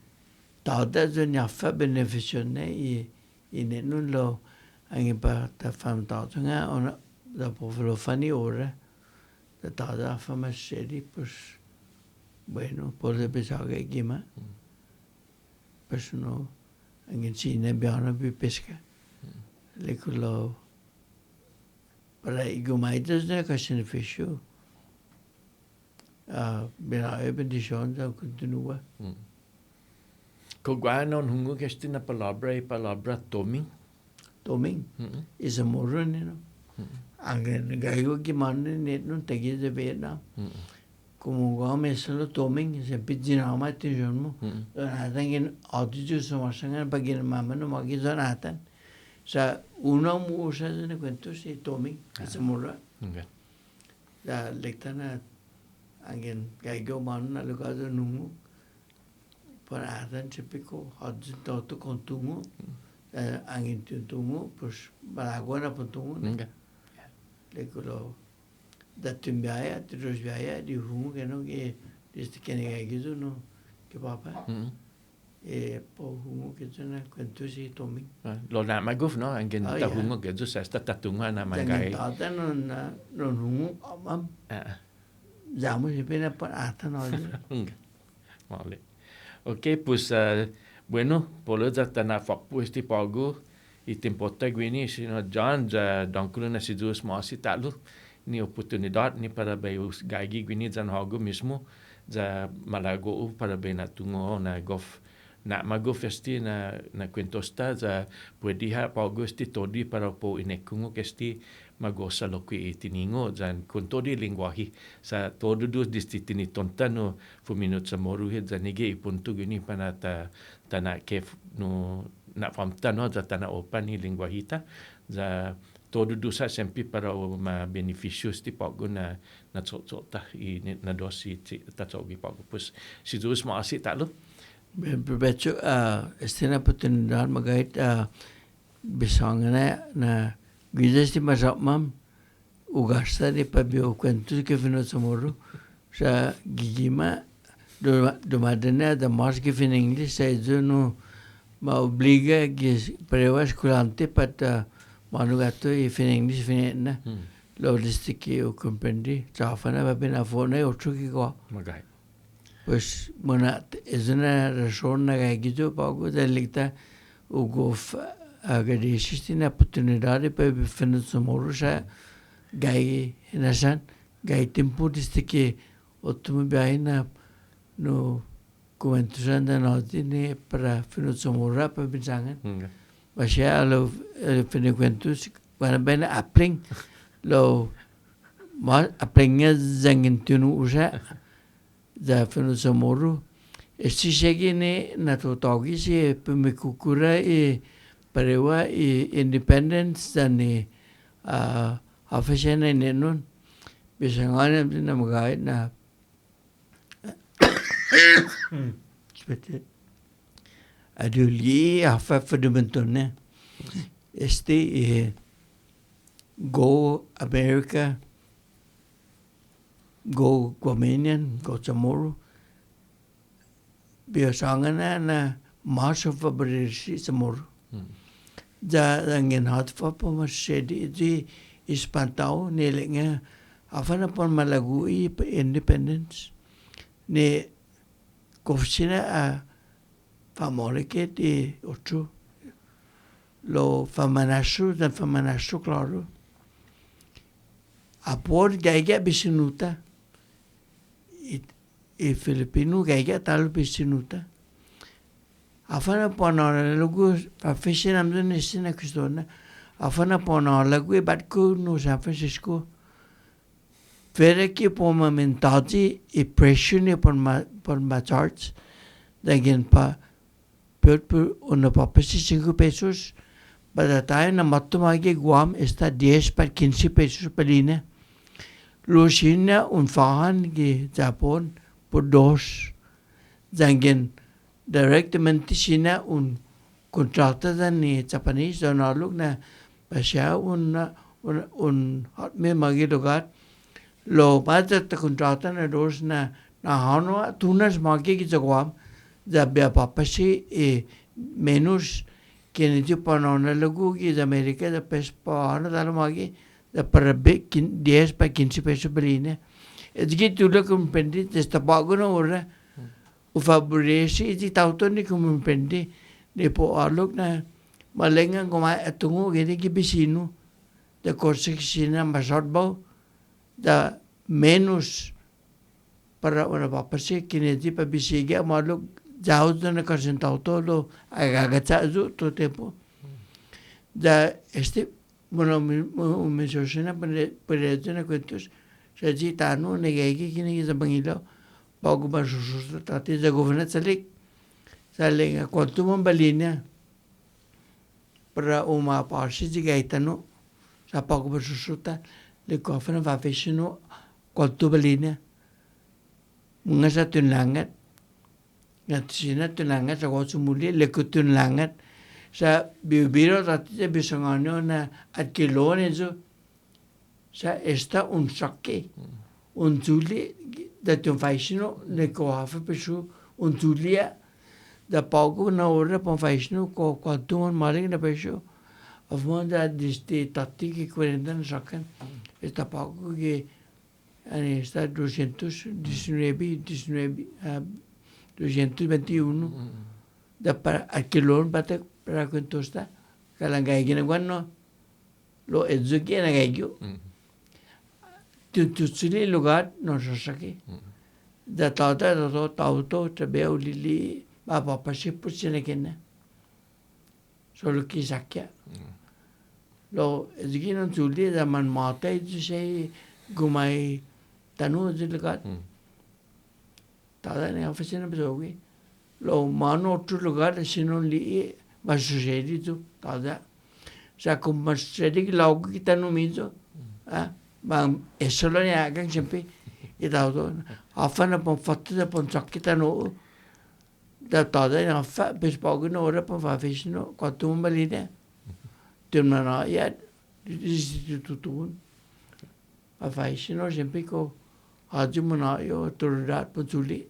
tauta zonya fa beneficione y nenun lo angi pa ta fam tauta nga ona da povelo fani ora da tauta fama seri pues bueno por de pesar que gima pues no angin sine biana bi pesca Lecolo para igumaitas na kashin fisho bina eben di shonda continua ko gua non hungu gesti na palabra toming is a moron no angin gaigo ki manne net no tagi de Vietnam como gome solo toming se pizzina ma ti jonmo angin audiju somasanga bagin mamano magi zonatan sa uno musa ne cuento si toming ese mura la lectana angin gaigo man na lugar de numu para adan chipico hadji toto contumo angin tuntumo pues balagona puntumo lecolo da tumbiaya trosbiaya di humu que no que este que ne gaigo no que papa po hungu ke tuna kwentu si toming lo na maguf no angin ta hungu ke ju sa sta tatunga na mangai ta no hungu amam jamu si pena pa ata no vale okay pues bueno por lo da na fakpu este pago e tempota gwini sino John dankulu na sidus masi talu ni oportunidad ni para beus gaigi gwini jan hago mismo za malago para bena tungo na gof na mago festi na quintosta za puediha paugusti todi para po inekungo kesti mago salokui tiningo zan kontodi linguahi sa todo dos distitini tontano fu minut samoru he zanige puntu gini panata tana kef no na famtano za tana opani linguahita za todo dosa sempre para o ma beneficios ti pago na tsota i na dosi ta tsogi pago pues si dos ma asi talo Becho estena oportunidad magait bisangana na gidesti masapmam ugasta de pabio kwentu ke fino samoro sa gigima do madena da mas que fin inglês sa no ma obliga que preva escolante para manugato e fin inglês fin na lo listiki o comprendi trafana va bene a fone o chuki go magai pues bueno es una razón que yo pago de lecta ugo agradeciste na oportunidad para befinner somorusha gai nasan gai tempo diste que automobile na no comentando na tine para finir somorra para bisangan basha lo finir quentus para bene appling lo ma aprenga zangin tunu usa da fenu samoro esti segine na totogi si pemikukura parewa independence dan afasena nenun bisangana na magay na aduli afa fundamentalne go America, go Guamanian, go Chamorro. Biasangana na march of Fabrisi Chamorro. Da ngin hat fa pa masedi di ispantao nelinga afana pon malagu independence ne kofsina a famolike di ocho lo famanashu dan famanashu claro apor gaiga bisinuta Filipino gaiga tal bisinuta afana pona lugu fashion amdun isina kustona afana pona lagu batku no San Francisco Fere ki poma mentati impression pon ma charts dagin pa per una papasi 5 pesos by the time na matumagi Guam está 10 per 15 pesos per línea Lucina un fahan gi Japón por 2 dagin directamente sina un contrato ni Japanese don aluk na pasya un me magi lugar lo mata ta contrato na dos na hano tunas magi gi Guam da be papasi menos que ni tu panona lagu gi da America da pes pana da magi da per 10 per 15 pesos per linea edgi tu lo comprendi sta pagano ora o favoresi di tautoni comprendi ne po alok na malenga goma atungo gede gi bisino da corse sina masarbo da menos para una papasi que ni pa bisiga malok jauh na kasentau to lo agagacha zu to tempo da bueno me sosena per na cuentos se gitano ne gege kini za bangilo pago ba susu tati za governat sale quanto mon balina para uma parsi di gaitano sa pago ba susu ta le cofre va fechino quanto balina munga sa tunangat Ngatsina tunangat sa kosu muli lekutun langat sa bibiro tati bisangano na at kilone zo sa esta un sakke un zuli da tun faisino le ko hafa pesu un zulia da pago na ora pon faisino ko quantum maling na pesu avon da disti tati ki 40 sakan esta pago que ani esta 221 da para alquilon bate para contosta kalangai gina guanno lo ezuki na gaigyo tu sili lugar no sasaki da tauto tabeu lili ba pasi pusine kena solo ki sakya lo ezuki no suli da man mata itu sei gumai tanu lugar tada ne oficina besogi lo mano otro lugar sino li masusedi tu tada sa come sedi lo ki tanu mizo ma solo ne agang sempre e dato afana pon fatto da pon sakita no da tada ne afa bespogo no ora pon fa vicino quanto un balide tornano ya istituto a vicino sempre ko hajumana yo tordat pozuli